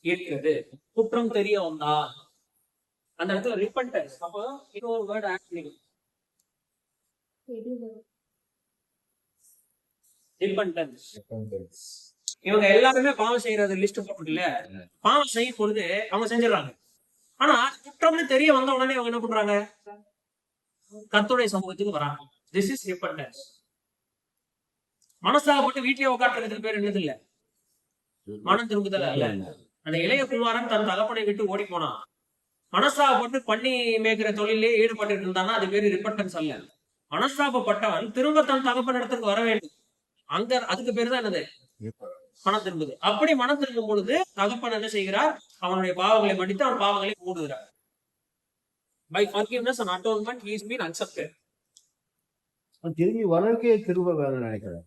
இருக்கிறது. குற்றம் தெரிய வந்தா அந்த இடத்துல ரிப்பன்டன்ஸ். அப்போ இன்னொரு வேர்ட் ஆட் பண்ணி ரிப்பன்டன்ஸ். இவங்க எல்லாருமே பாவம் செய்யறது லிஸ்ட் போட்டுல, பாவம் செய்யும் பொழுது அவங்க செஞ்சிடறாங்க. ஆனா குற்றம்னு தெரிய வந்த உடனே அவங்க என்ன பண்றாங்க? கர்த்தருடைய சமூகத்துக்கு வராங்க. This is repentance. மனசாகப்பட்டு வீட்டிலே உட்காந்துருக்கிறது பேர் என்னது இல்ல, மனம் திரும்புதல் அல்ல. அந்த இளைய குமாரன் தன் தகப்பனை விட்டு ஓடி போனான். மனசாகப்பட்டு பண்ணி மேய்க்கிற தொழிலே ஈடுபட்டு இருந்தான்னா அது பேரு ரிப்பன்டன்ஸ் அல்ல. மனசாபப்பட்டவன் திரும்ப தன் தகப்பன் இடத்துக்கு வர வேண்டும். அங்க அதுக்கு பேரு தான் என்னது? மனம் திரும்புது. அப்படி மனம் திரும்பும் பொழுது தகப்பன் என்ன செய்கிறார்? அவனுடைய பாவங்களை மன்னித்து அவன் பாவங்களை மூடுகிறார். By forgiveness and atonement he is been accepted. திரும்பி வரக்கே திரும்ப வேணும்னு நினைக்கிறேன்.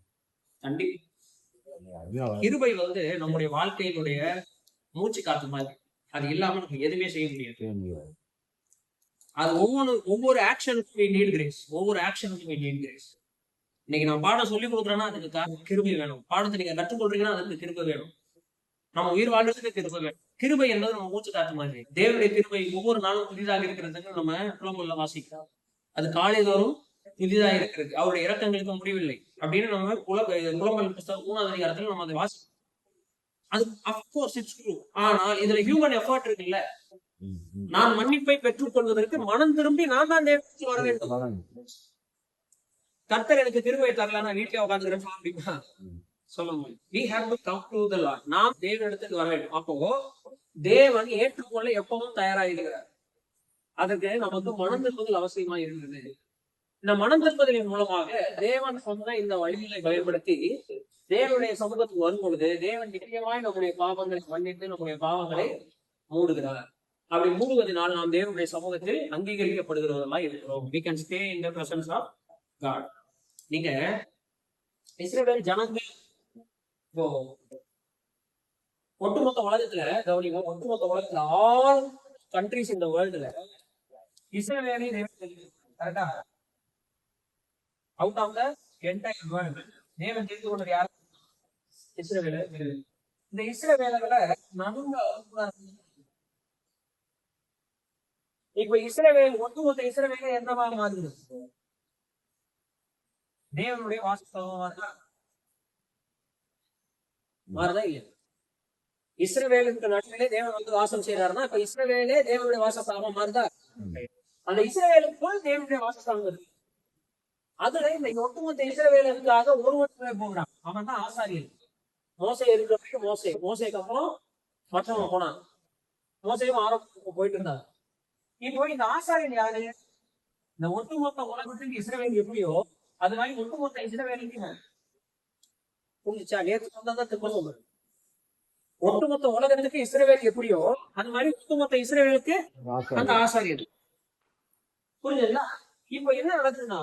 கிருபை வந்து நம்முடைய வாழ்க்கையினுடைய மூச்சு காத்து மாதிரி. அது இல்லாம நம்ம எதுவுமே செய்ய முடியாது. அது ஒவ்வொரு ஆக்ஷனுக்கும் நீட் கிரேஸ். ஒவ்வொரு ஆக்ஷனுக்கும் நீட் கிரேஸ். இன்னைக்கு நான் பாடம் சொல்லி கொடுக்குறேன்னா அதுக்கு கிருபை வேணும். பாடத்தை நீங்க கற்றுக்கொள்றீங்கன்னா அதுக்கு கிருபை வேணும். நம்ம உயிர் வாழ்றதுக்கு கிருபை வேணும். கிருபை என்பது நம்ம மூச்சு காத்து மாதிரி. தேவனுடைய கிருபை ஒவ்வொரு நாளும் புதிதாக இருக்கிறதுக்கு நம்ம புலம்புல வாசிக்கிறோம். அது காலைதோறும் புதிதாக இருக்கிறது. அவருடைய இறக்கங்களுக்கு முடிவில்லை அப்படின்னு நம்ம புலம்பல் புஸ்தகம் 3வது அதிகாரத்துல நம்ம அதை வாசிக்கிறோம். அது அஃப்கோர்ஸ் இட்ஸ் ட்ரூ. ஆனால் இதுல ஹியூமன் எஃபர்ட் இருக்குல்ல. நான் மன்னிப்பை பெற்றுக் கொள்வதற்கு மனம் திரும்பி நான் தான் தேவனுக்கு வர வேண்டும். கர்த்தர் எனக்கு கிருபை தரலன்னா வீட்டிலே உட்காந்துக்கிறேன் அப்படின்னா சொல்ல முடியும். We have to come to the Lord. நாம் தேவனிடத்துக்கு வர வேண்டும். அப்போ தேவன் ஏற்றுக்கொள்ள எப்பவும் தயாராகிறார். அதற்கு நமக்கு மனம் திரும்புதல் அவசியமா இருந்தது. இந்த மனம் திரும்புதலின் மூலமாக தேவன் சொன்ன இந்த வழிகளை பயன்படுத்தி தேவனுடைய சமூகத்துக்கு வரும் பொழுது தேவன் நிச்சயமாய் நம்முடைய பாவங்களை மன்னித்து நம்முடைய பாவங்களை மூடுகிறார். அப்படி மூடுவதனால் நாம் தேவனுடைய சமூகத்தில் அங்கீகரிக்கப்படுகிறவர்களா இருக்கிறோம். We can stay in the presence of God. நீங்க இஸ்ரவேல் ஜனங்கள் இப்போ ஒட்டுமொத்த உலகத்துல கவனிங்க, ஒட்டுமொத்த உலகத்துல ஆல் கண்ட்ரிஸ் இந்த வேர்ல்டுல இஸ்ரவேலை கரெக்டா out of the entire world தேவன் தெரிந்து கொண்டது யாரு? இஸ்ரவேல. இந்த இஸ்ரவேலர்களை நடுங்க. இப்ப இஸ்ரவேல் ஒட்டுமொத்த இஸ்ரவேல என்னவா மாறுது? தேவனுடைய வாசஸ்தலமா மாறுதா இல்லையா? இஸ்ரவேலுக்கு நடுவிலே தேவன் வந்து வாசம் செய்யறாருன்னா இப்ப இஸ்ரவேலே தேவனுடைய வாசஸ்தலமா மாறுதா? அந்த இஸ்ரவேலுக்குள் தேவனுடைய வாசஸ்தலம் இருக்கு. அதுல இந்த ஒட்டுமொத்த இஸ்ரவேலுக்காக ஒருவருமே போகிறான். அவன் தான் ஆசாரியன். மோசே இருக்கிற மோசேக்கு அப்புறம் மற்றவங்க போனான். மோசையும் ஆரோக்கியம் போயிட்டு இருந்தாங்க. இப்போ இந்த ஆசாரியன் யாரு? இந்த ஒட்டுமொத்த உலகத்துக்கு இஸ்ரவேல் எப்படியோ அது மாதிரி ஒட்டுமொத்த இஸ்ரவேலுக்கு புரிஞ்சுச்சா? நேற்று சொன்னதான் திரும்ப சொல்றேன். ஒட்டுமொத்த உலகத்துக்கு இஸ்ரவேல் எப்படியோ அது மாதிரி ஒட்டுமொத்த இஸ்ரவேலுக்கு அந்த ஆசாரியன். புரிஞ்சுங்களா? இப்போ என்ன நடக்குதுன்னா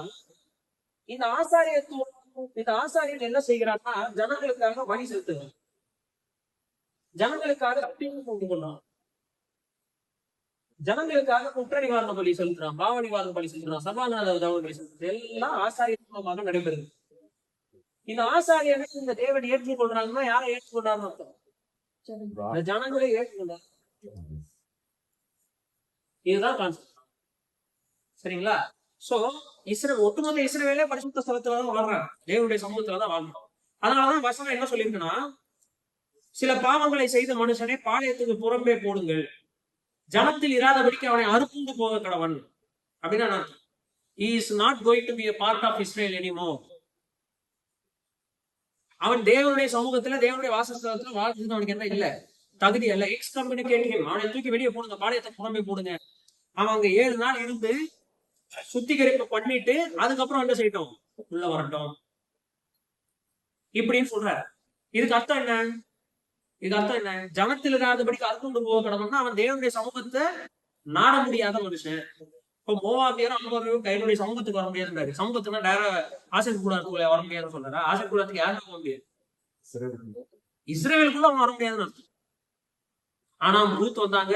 இந்த ஆசாரியத்துவம், இந்த ஆசாரியன் என்ன செய்கிறான்னா ஜனங்களுக்காக வழி செலுத்துகிறான், ஜனங்களுக்காக அப்பீல் கொண்டு கொண்டான், ஜனங்களுக்காக குற்ற நிவாரண பலி செலுத்துறான், பாவ நிவாரண பலி செலுத்துறான், சர்வாங்க பலி செலுத்துறது எல்லாம் ஆசாரியத்துவமாக நடைபெறுது. இந்த ஆசாரியனை இந்த தேவன் ஏற்றுக்கொள்றாங்கன்னா யாரை ஏற்றுக்கொண்டாருன்னு அர்த்தம்? இந்த ஜனங்களை ஏற்றுக்கொண்டார். இதுதான் கான்செப்ட். சரிங்களா? சோ ஒட்டுமொத்த இஸ்ரவேலே பரிசுத்த ஸ்தலத்துலதான் வாழ்றாங்க, தேவனுடைய சமூகத்துலதான் வாழ்றோம். அதனாலதான் வசனம் என்ன சொல்லியிருக்குன்னா, சில பாவங்களை செய்த மனுஷனை பாளையத்துக்கு புறம்பே போடுங்கள், ஜனத்தில் இராதபடிக்கு அவனை அறுப்புண்டு போக கடவன். அப்படின்னா அர்த்தம், he is not going to be a part of Israel anymore. அவன் தேவனுடைய சமூகத்துல தேவனுடைய வாசஸ்தலத்துல வாழ்றது அவனுக்கு என்ன இல்ல, தகுதி அல்ல. எக்ஸ்கம்யூனிகேட் ஹிம், அவனை தூக்கி வெளியே போடுங்க, பாளையத்தை புறம்பே போடுங்க. அவன் அங்க 7 நாள் இருந்து சுத்திகரிப்பு பண்ணிட்டு அதுக்கப்புறம் என்ன செய்யட்டும், உள்ள வரட்டும் இப்படின்னு சொல்றாரு. இதுக்கு அர்த்தம் என்ன? இது அர்த்தம் என்ன? ஜனத்தில் இராதபடிக்கு அறுத்துண்டு போக கடவுள்னா அவன் தேவனுடைய சமூகத்தை நாட முடியாத மனுஷன். இப்போ மோவாபியரும் அன்பரும் கையினுடைய சமூகத்துக்கு வர முடியாதுன்றாரு. சமூகத்துனா நேரம் ஆசிரியர் கூடாரத்துக்குள்ள வர முடியாதுன்னு சொல்றாரு. ஆசிரியர் கூடாரத்துக்கு யாரும் போக முடியாது, இஸ்ரேலுக்குள்ள அவன் வர முடியாதுன்னு அர்த்தம். ஆனா ரூத் வந்தாங்க,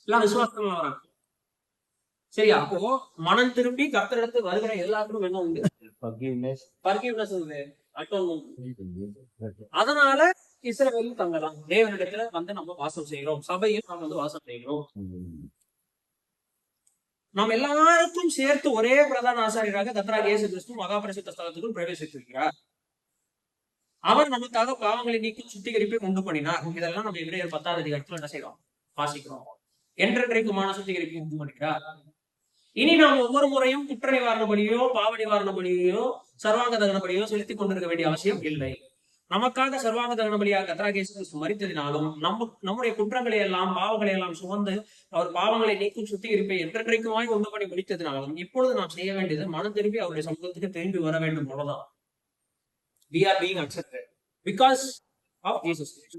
எல்லாம் விசுவாசத்துல வராங்க. சரியா? அப்போ மனம் திரும்பி கர்த்தரிடத்துக்கு வருகிற எல்லாருக்கும் என்ன உண்டு? Forgiveness உண்டு, atonement. அதனால இஸ்ரவேலும் தங்கலாம், தேவனிடத்துல வந்து நம்ம வாசம் செய்கிறோம், சபையில் நாம் வந்து வாசம் செய்கிறோம். நாம் எல்லாருக்கும் சேர்த்து ஒரே பிரதான ஆசாரியராக கர்த்தராகிய இயேசு கிறிஸ்து மகா பரிசுத்த ஸ்தலத்துக்குள் பிரவேசித்திருக்கிறார். அவர் நமக்காக பாவங்களை நீக்கி சுத்திகரிப்பை உண்டு பண்ணினார். இதெல்லாம் நம்ம எபிரேயர் 10ஆம் அதிகாரத்துல என்ன செய்யறோம், வாசிக்கிறோம். என்றென்றைக்குமான சுத்திகரிப்பை உண்டு பண்ணிக்கிறார். இனி நாம் ஒவ்வொரு முறையும் குற்ற நிவாரண பலியோ பாவ நிவாரண பலியோ சர்வாங்க தகன பலியோ செலுத்திக் கொண்டிருக்க வேண்டிய அவசியம் இல்லை. நமக்காக சர்வாங்க தகன பலியாக கர்த்தராகிய இயேசு கிறிஸ்து மரித்ததினாலும் நம்முடைய குற்றங்களை எல்லாம் பாவங்களை எல்லாம் சுமந்து அவர் பாவங்களை நீக்கும் சுத்திகரிப்பை என்றென்றைக்குமாய் உண்டு பண்ணி முடித்ததினாலும் இப்பொழுது நாம் செய்ய வேண்டியது மனம் திரும்பி அவருடைய சமூகத்துக்கு திரும்பி வர வேண்டும். அவ்வளவுதான். We are being accepted because of Jesus Christ.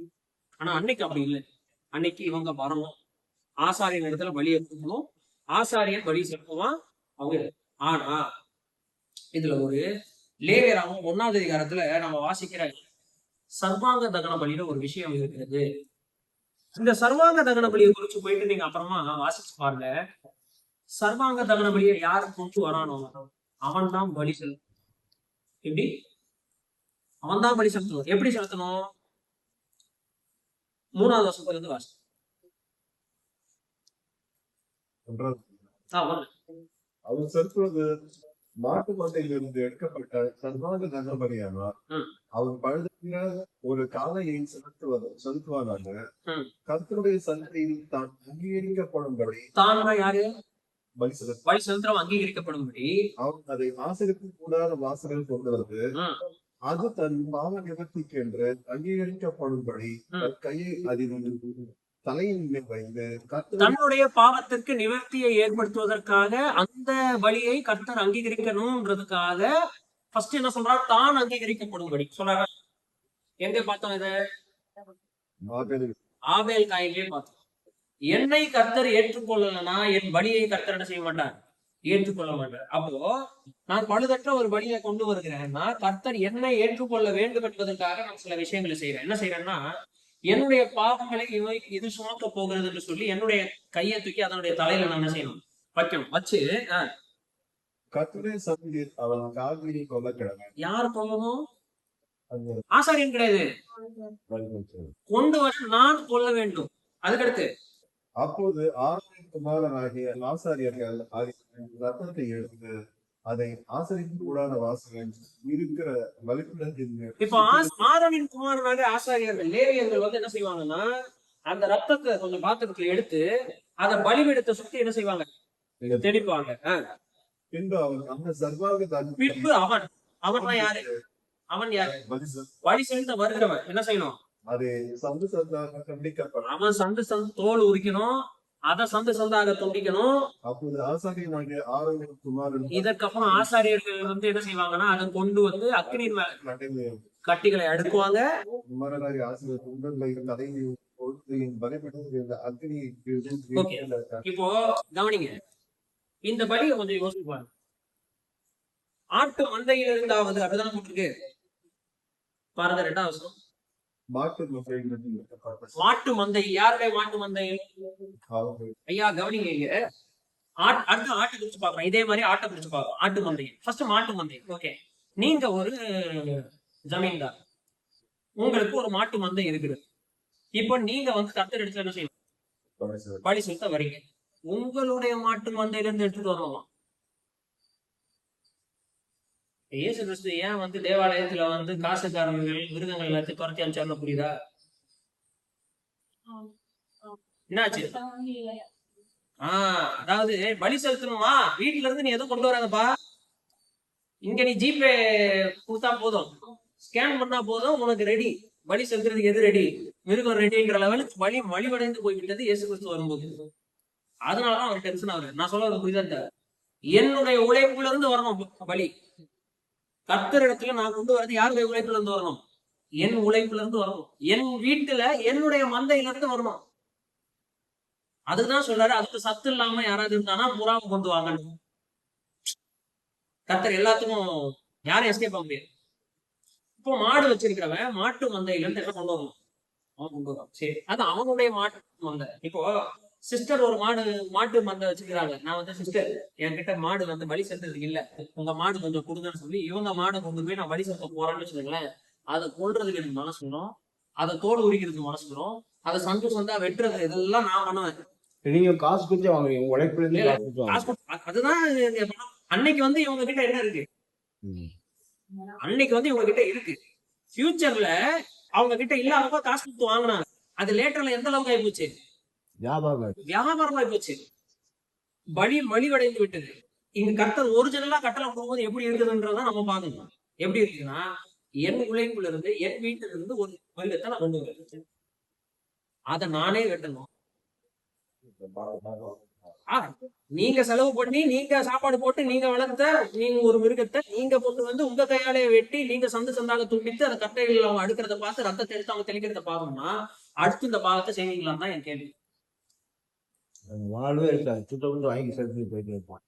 ஆனா அன்னைக்கு அப்படி இல்லை. அன்னைக்கு இவங்க வரணும், ஆசாரியன் இடத்துல பலி எடுக்கணும், ஆசாரியன் பலி செலுத்துவான் அவங்க. ஆனா இதுல ஒரு லேவியராகவும் 1ஆவது அதிகாரத்துல நம்ம வாசிக்கிற சர்வாங்க தகன பலியில ஒரு விஷயம் இருக்கிறது. இந்த சர்வாங்க தகன பலியை குறிச்சு போயிட்டு நீங்க அப்புறமா வாசிச்சு பாருங்க. சர்வாங்க தகன பலியை யாரு கொண்டு வரானோ அவன் தான் பலி செலுத்தணும். எப்படி? அவன் தான் பலி செலுத்தணும். எப்படி செலுத்தணும்? 3ஆவது வசனத்துல இருந்து வாசி. அவர் செலுத்துவது மாட்டு மந்தையிலிருந்து எடுக்கப்பட்ட சர்வாங்க தகன பலியானார். அவர் பழுத ஒரு காளையை செலுத்துவாராக கர்த்தருடைய சன்னதியில் தான் அங்கீகரிக்கப்படும்படி, தான் யாரு பலி செலுத்துறவன் அங்கீகரிக்கப்படும்படி அவர் அதை ஆசரிப்பு கூடாத வாசலில் கொண்டு வந்து அது தன் பாவ நிவர்த்திக்கு என்று அங்கீகரிக்கப்படும்படி கையை அதில் தலையின் மேல் வைத்து தன்னுடைய பாவத்திற்கு நிவர்த்தியை ஏற்படுத்துவதற்காக அந்த பலியை கர்த்தர் அங்கீகரிக்கணும்ன்றதுக்காக ஃபர்ஸ்ட் என்ன சொல்றாரு? தான் அங்கீகரிக்கப்படும்படி சொல்றாரு. எங்க பார்த்தோம்? இத ஆபேல் காயிலே பார்த்தோம். என்னை கர்த்தர் ஏற்றுக்கொள்ளலன்னா என் பலியை கர்த்தர் என்ன செய்ய மாட்டார், ஏற்றுக்கொள்ள மாட்டார். அப்போ நான் பழுதற்ற ஒரு பலியை கொண்டு வருகிறேன்னா கர்த்தர் என்னை ஏற்றுக்கொள்ள வேண்டும் என்பதற்காக நான் சில விஷயங்களை செய்யறேன். என்ன செய்யறேன்னா, என்னுடைய பாவங்களை இது சுமக்க போகிறது என்று சொல்லி என்னுடைய கையை தூக்கி அதனுடைய தலையில நான் என்ன செய்யணும், வைக்கணும். வச்சு கர்த்தருடைய சன்னதியில் அவன் கால்களை கொல்ல கிடவன். யார் கொல்லணும்? ஆசாரியன் கிடையாது, கொண்டு வர நான் கொல்ல வேண்டும். அதுக்கடுத்து அப்போது ஆரோனின் குமாரனாகிய ஆசாரியர்கள் ரத்தத்தை எடுத்து அதை ஆசரிப்பு கூடாத வாசலில் இருக்கிற வலிப்பிடத்தின் இப்ப ஆரோனின் குமாரனாக ஆசாரியர்கள் லேவியர்கள் வந்து என்ன செய்வாங்கன்னா, அந்த ரத்தத்தை கொஞ்சம் பாத்திரத்துல எடுத்து அதை பலிபீடத்தை சுத்தி என்ன செய்வாங்க, தெளிப்பாங்க. பின்பு அவன் அந்த சர்வாங்க பின்பு அவன் தான் யாரு? அவன் யாரு? பலி செலுத்த வருகிறவன் என்ன செய்யணும்? அது சந்து சந்தாக துண்டிக்கப்படும். அவன் சந்து தோல் உரிக்கணும், அதை சந்து சந்தாக துண்டிக்கணும். அப்போது ஆசாரியனாகிய ஆரோனின் குமாரன் இதற்கப்புறம் ஆசாரியர்கள் வந்து என்ன செய்வாங்கன்னா, அதை கொண்டு வந்து அக்னியின் மேல கட்டிகளை அடுக்குவாங்க. குமாரனாகிய ஆசிரியர் குண்டங்களை கதையை அக்னி. இப்போ கவனிங்க, இந்த பலியை கொஞ்சம் யோசிப்பாங்க. ஆட்டு மந்தையில் இருந்தாவது அப்படிதானே போட்டிருக்கு பாருங்க. 2வது வசனம். மாட்டு மந்தையிலிருந்து வெட்டப்பட்ட மாட்டு மந்தை, யாருடைய மாட்டு மந்தை? காவல்கள் ஐயா கவனிங்க இங்க. அடுத்து ஆட்டை பிரிச்சு பாக்குறோம். இதே மாதிரி ஆட்டை பிரிச்சு பாக்குறோம். ஆட்டு மந்தை ஃபர்ஸ்ட் மாட்டு மந்தை. ஓகே, நீங்க ஒரு ஜமீன்தார், உங்களுக்கு ஒரு மாட்டு மந்தை இருக்குது. இப்போ நீங்க வந்து கர்த்தர் இடத்துல என்ன செய்யணும்? பலி செலுத்த வரீங்க. உங்களுடைய மாட்டு மந்தையில இருந்து எடுத்துட்டு வரணுமா? இயேசு கிறிஸ்து ஏன் வந்து தேவாலயத்துல வந்து காசுக்காரர்கள் மிருகங்கள் எல்லாத்தையும் துரத்தி அனுப்பிச்சாருன்னு புரியுதா? என்னாச்சு? அதாவது பலி செலுத்தணுமா, வீட்டுல இருந்து நீ எதுவும் கொண்டு வராதப்பா, இங்க நீ ஜிபே கொடுத்தா போதும், ஸ்கேன் பண்ணா போதும், உனக்கு ரெடி, பலி செலுத்துறதுக்கு எது ரெடி, மிருகம் ரெடின்ற லெவலுக்கு வலிவடைந்து போய்விட்டது இயேசு கிறிஸ்து வரும்போது. அதனாலதான் அவர் டென்ஷன் ஆகுது. நான் சொல்றது புரியுதா? என்னுடைய உழைப்புல இருந்து வரணும் பலி. கர்த்தர் இடத்துல நான் கொண்டு வரது யாருடைய உழைப்புல இருந்து வரணும்? என் உழைப்புல இருந்து வரணும். என் வீட்டுல என்னுடைய மந்தையில இருந்து வரணும். அதுதான் சொல்றாரு. அதுக்கு சத்து இல்லாம யாராவது இருந்தானா புறாவை கொண்டு வாங்க. கர்த்தர் எல்லாத்துக்கும் யாரும் எஸ்கேப் ஆக முடியாது. இப்போ மாடு வச்சிருக்கிறவன் மாட்டு மந்தையில இருந்து என்ன கொண்டு வரணும்? அவன் கொண்டு வரும். சரி, அது அவனுடைய மாட்டு மந்தை. இப்போ சிஸ்டர் ஒரு மாட்டு மந்தை வச்சிருக்கிறாங்க. நான் வந்து சிஸ்டர் என்கிட்ட மாடு வந்து பலி செலுத்துறதுக்கு இல்ல, உங்க மாடு கொஞ்சம் கொடுங்கன்னு சொல்லி இவங்க மாடை கொண்டு போய் நான் பலி செலுத்த போறேன்னு வச்சுக்கோங்களேன். அதை கொல்றதுக்கு எனக்கு மனசு வரும், அதை தோல் உரிக்கிறதுக்கு மனசு வரும், அதை சந்தா வெட்டுறது, இதெல்லாம் நான் பண்ணுவேன். நீங்க காசு கொடுத்து வாங்குறீங்க, உழைப்புல இருந்து காசு அதுதான் அன்னைக்கு வந்து இவங்க கிட்ட என்ன இருக்கு, அன்னைக்கு வந்து இவங்க கிட்ட இருக்கு. ஃபியூச்சர்ல அவங்க கிட்ட இல்லாதப்ப காசு கொடுத்து வாங்கினாங்க. அது லேட்டர்ல எந்த அளவுக்கு ஆகி போச்சு? வியாபாரமாயி போச்சு, மலிவடைந்து விட்டது. இங்க கர்த்தர் ஒரிஜினலா கட்டளை போகும்போது எப்படி இருக்குதுன்றதான் நம்ம பாக்கணும். எப்படி இருக்குன்னா, என் உழைப்புல இருந்து என் வீட்டுல இருந்து ஒரு மிருகத்தை நான் கொண்டு வரேன், அதை நானே வெட்டணும். நீங்க செலவு பண்ணி, நீங்க சாப்பாடு போட்டு, நீங்க வளர்த்த நீங்க ஒரு மிருகத்தை நீங்க கொண்டு வந்து உங்க கையாலே வெட்டி, நீங்க சந்தாக துண்டித்து அந்த கட்டைகள் அவங்க அடுக்கிறத பார்த்து ரத்தத்தை எடுத்து அவங்க தெளிக்கிறத பாக்கணும்னா அடுத்து இந்த பாகத்தை செய்வீங்களான்னு தான் என் கேள்வி. வாழ்வே இருக்காது, சுத்தம் வாங்கி செலுத்தி போயிட்டு இருப்பான்.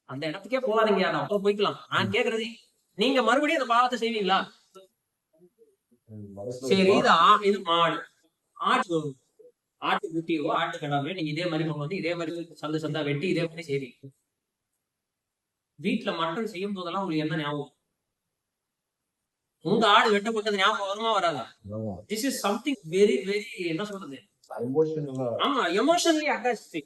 அந்த இடத்துக்கே போகாதீங்க, அப்போ போய்க்கலாம். நான் கேக்குறது, நீங்க மறுபடியும் அந்த பாவத்தை செய்வீங்களா? சரி, இது மாடு, ஆட்டு குட்டியோ ஆட்டு கடாவே நீங்க இதே மாதிரி கொண்டு வந்து இதே மாதிரி சந்தா வெட்டி இதே மாதிரி செய்வீங்க. வீட்டுல மட்டன் செய்யும் போதெல்லாம் உங்களுக்கு என்ன ஞாபகம்? உங்க ஆடு வெட்டப்பட்டது ஞாபகம் வருமா வராதா? This is something very very என்ன சொல்றது, ஆமா, எமோஷனலி அட்டாச்ட்.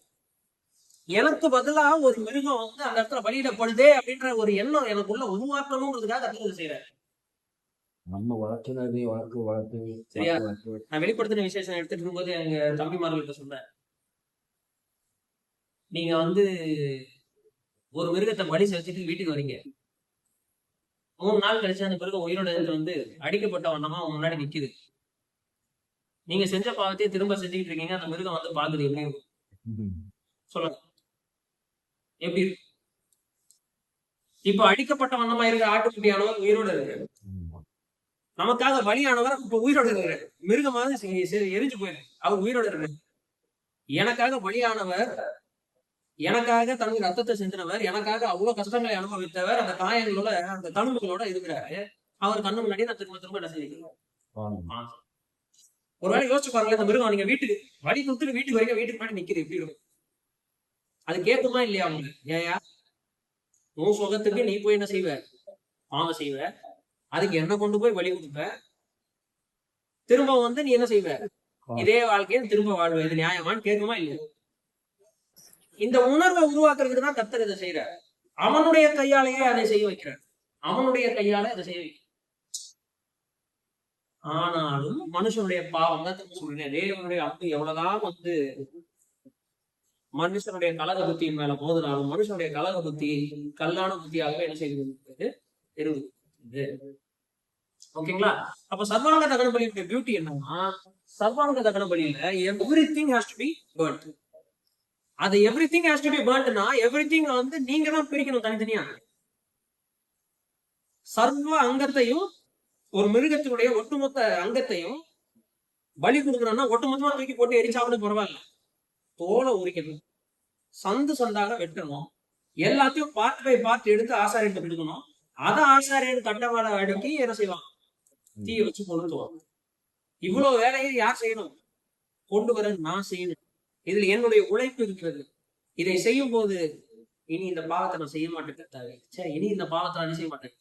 எனக்கு பதிலா ஒரு மிருகம் வந்து அந்த இடத்துல பலியிடப்படுதே அப்படின்ற ஒரு எண்ணம் எனக்குள்ள உருவாக்கணும்ன்றதுக்காக கத்துறது செய்யறேன். நம்ம வளர்த்துனது வளர்த்து சரியா? நான் வெளிப்படுத்தின விசேஷம் எடுத்துட்டு இருக்கும்போது எங்க தம்பிமார்கள்ட்ட சொன்னேன், நீங்க வந்து ஒரு மிருகத்தை பலி செலுத்திட்டு வீட்டுக்கு வரீங்க, 3 நாள் கழிச்சு அந்த மிருகம் உயிரோட வந்து அடிக்கப்பட்ட வண்ணமா முன்னாடி நிக்குது. நீங்க செஞ்ச பாவத்தையே திரும்ப செஞ்சுக்கிட்டு இருக்கீங்க. அந்த மிருகம் வந்து பாக்குது, எப்படி சொல்லுங்க, எப்படி இருக்கு? இப்ப அடிக்கப்பட்ட வண்ணமா இருக்கிற ஆட்டுக்குட்டியானவர் உயிரோட இருக்கு, நமக்காக பலியானவர் இப்ப உயிரோட இருக்கிற மிருகமாக எரிஞ்சு போயிரு, அவர் உயிரோட இருக்கு. எனக்காக பலியானவர், எனக்காக தனது ரத்தத்தை செஞ்சினவர், எனக்காக அவ்வளவு கஷ்டங்களை அனுபவித்தவர், அந்த காயங்களோட அந்த தழும்புகளோட இருக்கிறாரு. அவர் கண்ணு முன்னாடி நான் திரும்ப திரும்ப என்ன செய்வீங்க? ஒருவேளை யோசிச்சு பாருங்க, இந்த மிருகம் நீங்க வீட்டுக்கு வழி கொடுத்துட்டு வீட்டுக்கு வரைக்கும் வீட்டுக்கு முன்னாடி நிக்குது, எப்படி இருக்கும்? அது கேட்குமா இல்லையா அவங்க? ஏயா உன் சுகத்துக்கு நீ போய் என்ன செய்வ? பாவம் செய்வ, அதுக்கு என்ன கொண்டு போய் வழி கொடுப்ப, திரும்ப வந்து நீ என்ன செய்வ? இதே வாழ்க்கையை திரும்ப வாழ்வ. இது நியாயமான்னு கேட்குமா இல்லையா? இந்த உணர்வை உருவாக்குறதுக்கு தான் கர்த்தர் இதை செய்யறார். அவனுடைய கையாலேயே அதை செய்ய வைக்கிறார், அவனுடைய கையாலே அதை செய்ய வைக்கிறார். ஆனாலும் மனுஷனுடைய பாவம் தான் சொல்றேன், தேவனுடைய அன்பு எவ்வளவுதான் வந்து மனுஷனுடைய கலக புத்தியின் மேல மோதினாலும் மனுஷனுடைய கலக புத்தி கல்லான புத்தியாகவே என்ன செய்து இருக்குது. ஓகேங்களா? அப்ப சர்வாங்க தகன பலியுடைய பியூட்டி என்னன்னா, சர்வாங்க தகன பலியில everything has to be burnt. அது எவ்ரிதிங் ஹாஸ் டு பி பர்ன்ட்னா எவ்ரிதிங் வந்து நீங்க தான் பிரிக்கணும் தனித்தனியா. சர்வ அங்கத்தையும், ஒரு மிருகத்தினுடைய ஒட்டுமொத்த அங்கத்தையும் பலி கொடுக்கணும்னா ஒட்டுமொத்தமா தூக்கி போட்டு எரிச்சாவது பரவாயில்ல, தோலை உரிக்கணும், சந்தாக வெட்டணும், எல்லாத்தையும் பார்ட் பை பார்ட் எடுத்து ஆசாரியர்கிட்ட கொடுக்கணும். அதை ஆசாரியர் கண்டவாள அடுக்கி என்ன செய்வான், தீயை வச்சு கொளுத்துவான். இவ்வளவு வேலையை யார் செய்யணும்? கொண்டு வர நான் செய்யணும். இதுல என்னுடைய உழைப்பு இருக்கிறது. இதை செய்யும் போது இனி இந்த பாவத்தை நான் செய்ய மாட்டேன் கர்த்தாவே. சரி, இனி இந்த பாவத்தை நான் செய்ய மாட்டேன்.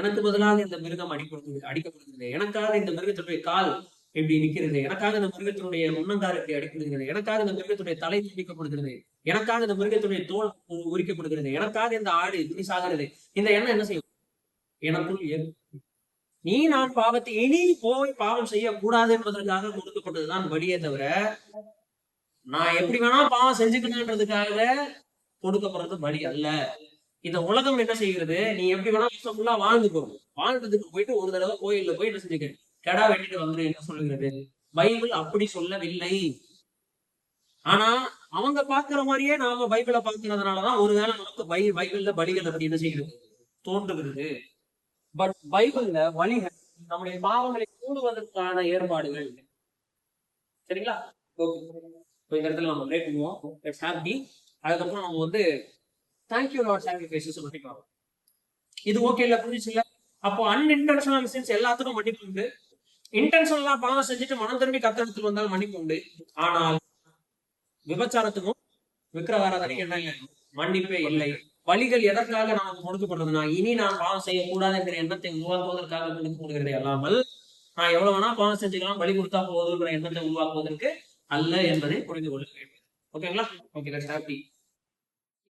எனக்கு பதிலாக இந்த மிருகம் அடிக்கப்படுகிறது. எனக்காக இந்த மிருகத்தினுடைய கால் இப்படி நிற்கிறது. எனக்காக இந்த மிருகத்தினுடைய முன்னங்கால் இப்படி அடிக்கப்படுகிறது. எனக்காக இந்த மிருகத்துடைய தலை துண்டிக்கப்படுகிறது. எனக்காக இந்த மிருகத்துடைய தோல் உரிக்கப்படுகிறது. எனக்காக இந்த ஆடு இப்படி சாகிறது. இந்த எண்ணம் என்ன செய்யும்? எனக்குள் நீ நான் பாவத்தை இனி போய் பாவம் செய்யக்கூடாது என்பதற்காக கொடுக்கப்பட்டதுதான் வழியே தவிர, நான் எப்படி வேணா பாவம் செஞ்சுக்கணுன்றதுக்காக கொடுக்கப்படுறது வழி அல்ல. இந்த உலகம் என்ன செய்கிறது? நீ எப்படி வேணா ஃபுல்லா வாழ்ந்துக்கோ, வாழ்றதுக்கு போயிட்டு ஒரு தடவை கோயில்ல போய் என்ன செஞ்சுக்க, கெடா வெட்டிட்டு வந்துரு என்ன சொல்லுகிறது? பைபிள் அப்படி சொல்லவில்லை. ஆனா அவங்க பாக்குற மாதிரியே நாம பைபிளை பாக்குறதுனாலதான் ஒருவேளை நமக்கு பைபிள்ல பலிகள் அப்படி என்ன செய்கிறது தோன்றுகிறது. பட் பைபிள்ல வழிகள் நம்முடைய பாவங்களை கூடுவதற்கான ஏற்பாடுகள். சரிங்களா? இந்த இடத்துல நம்ம பிரேக் பண்ணுவோம். Let's happy. அதுக்கப்புறம் நம்ம வந்து தேங்க்யூ லார்ட் சாக்ரிஃபைசஸ் பண்ணிக்கலாம். இது ஓகே இல்ல, புரிஞ்சு இல்ல? அப்போ அன்இன்டென்ஷனல் சின்ஸ் எல்லாத்துக்கும் மன்னிப்பு உண்டு. இன்டென்ஷனலா பாவம் செஞ்சுட்டு மனம் திரும்பி கத்தனத்துக்கு வந்தாலும் மன்னிப்பு உண்டு. ஆனால் விபச்சாரத்துக்கும் விக்கிரகாராதனைக்கும் என்ன இல்லை? மன்னிப்பே இல்லை. வழிகள் எதற்காக நமக்கு கொடுக்கப்படுறதுன்னா, இனி நான் பாவம் செய்யக்கூடாது என்கிற எண்ணத்தை உருவாக்குவதற்காக கொடுக்கப்படுகிறதே அல்லாமல், நான் எவ்வளவு வேணா பாவம் செஞ்சுக்கலாம், வழி கொடுத்தா போதுங்கிற எண்ணத்தை உருவாக்குவதற்கு அல்ல என்பதை புரிந்து கொள்ள வேண்டும். ஓகேங்களா? Okay, happy.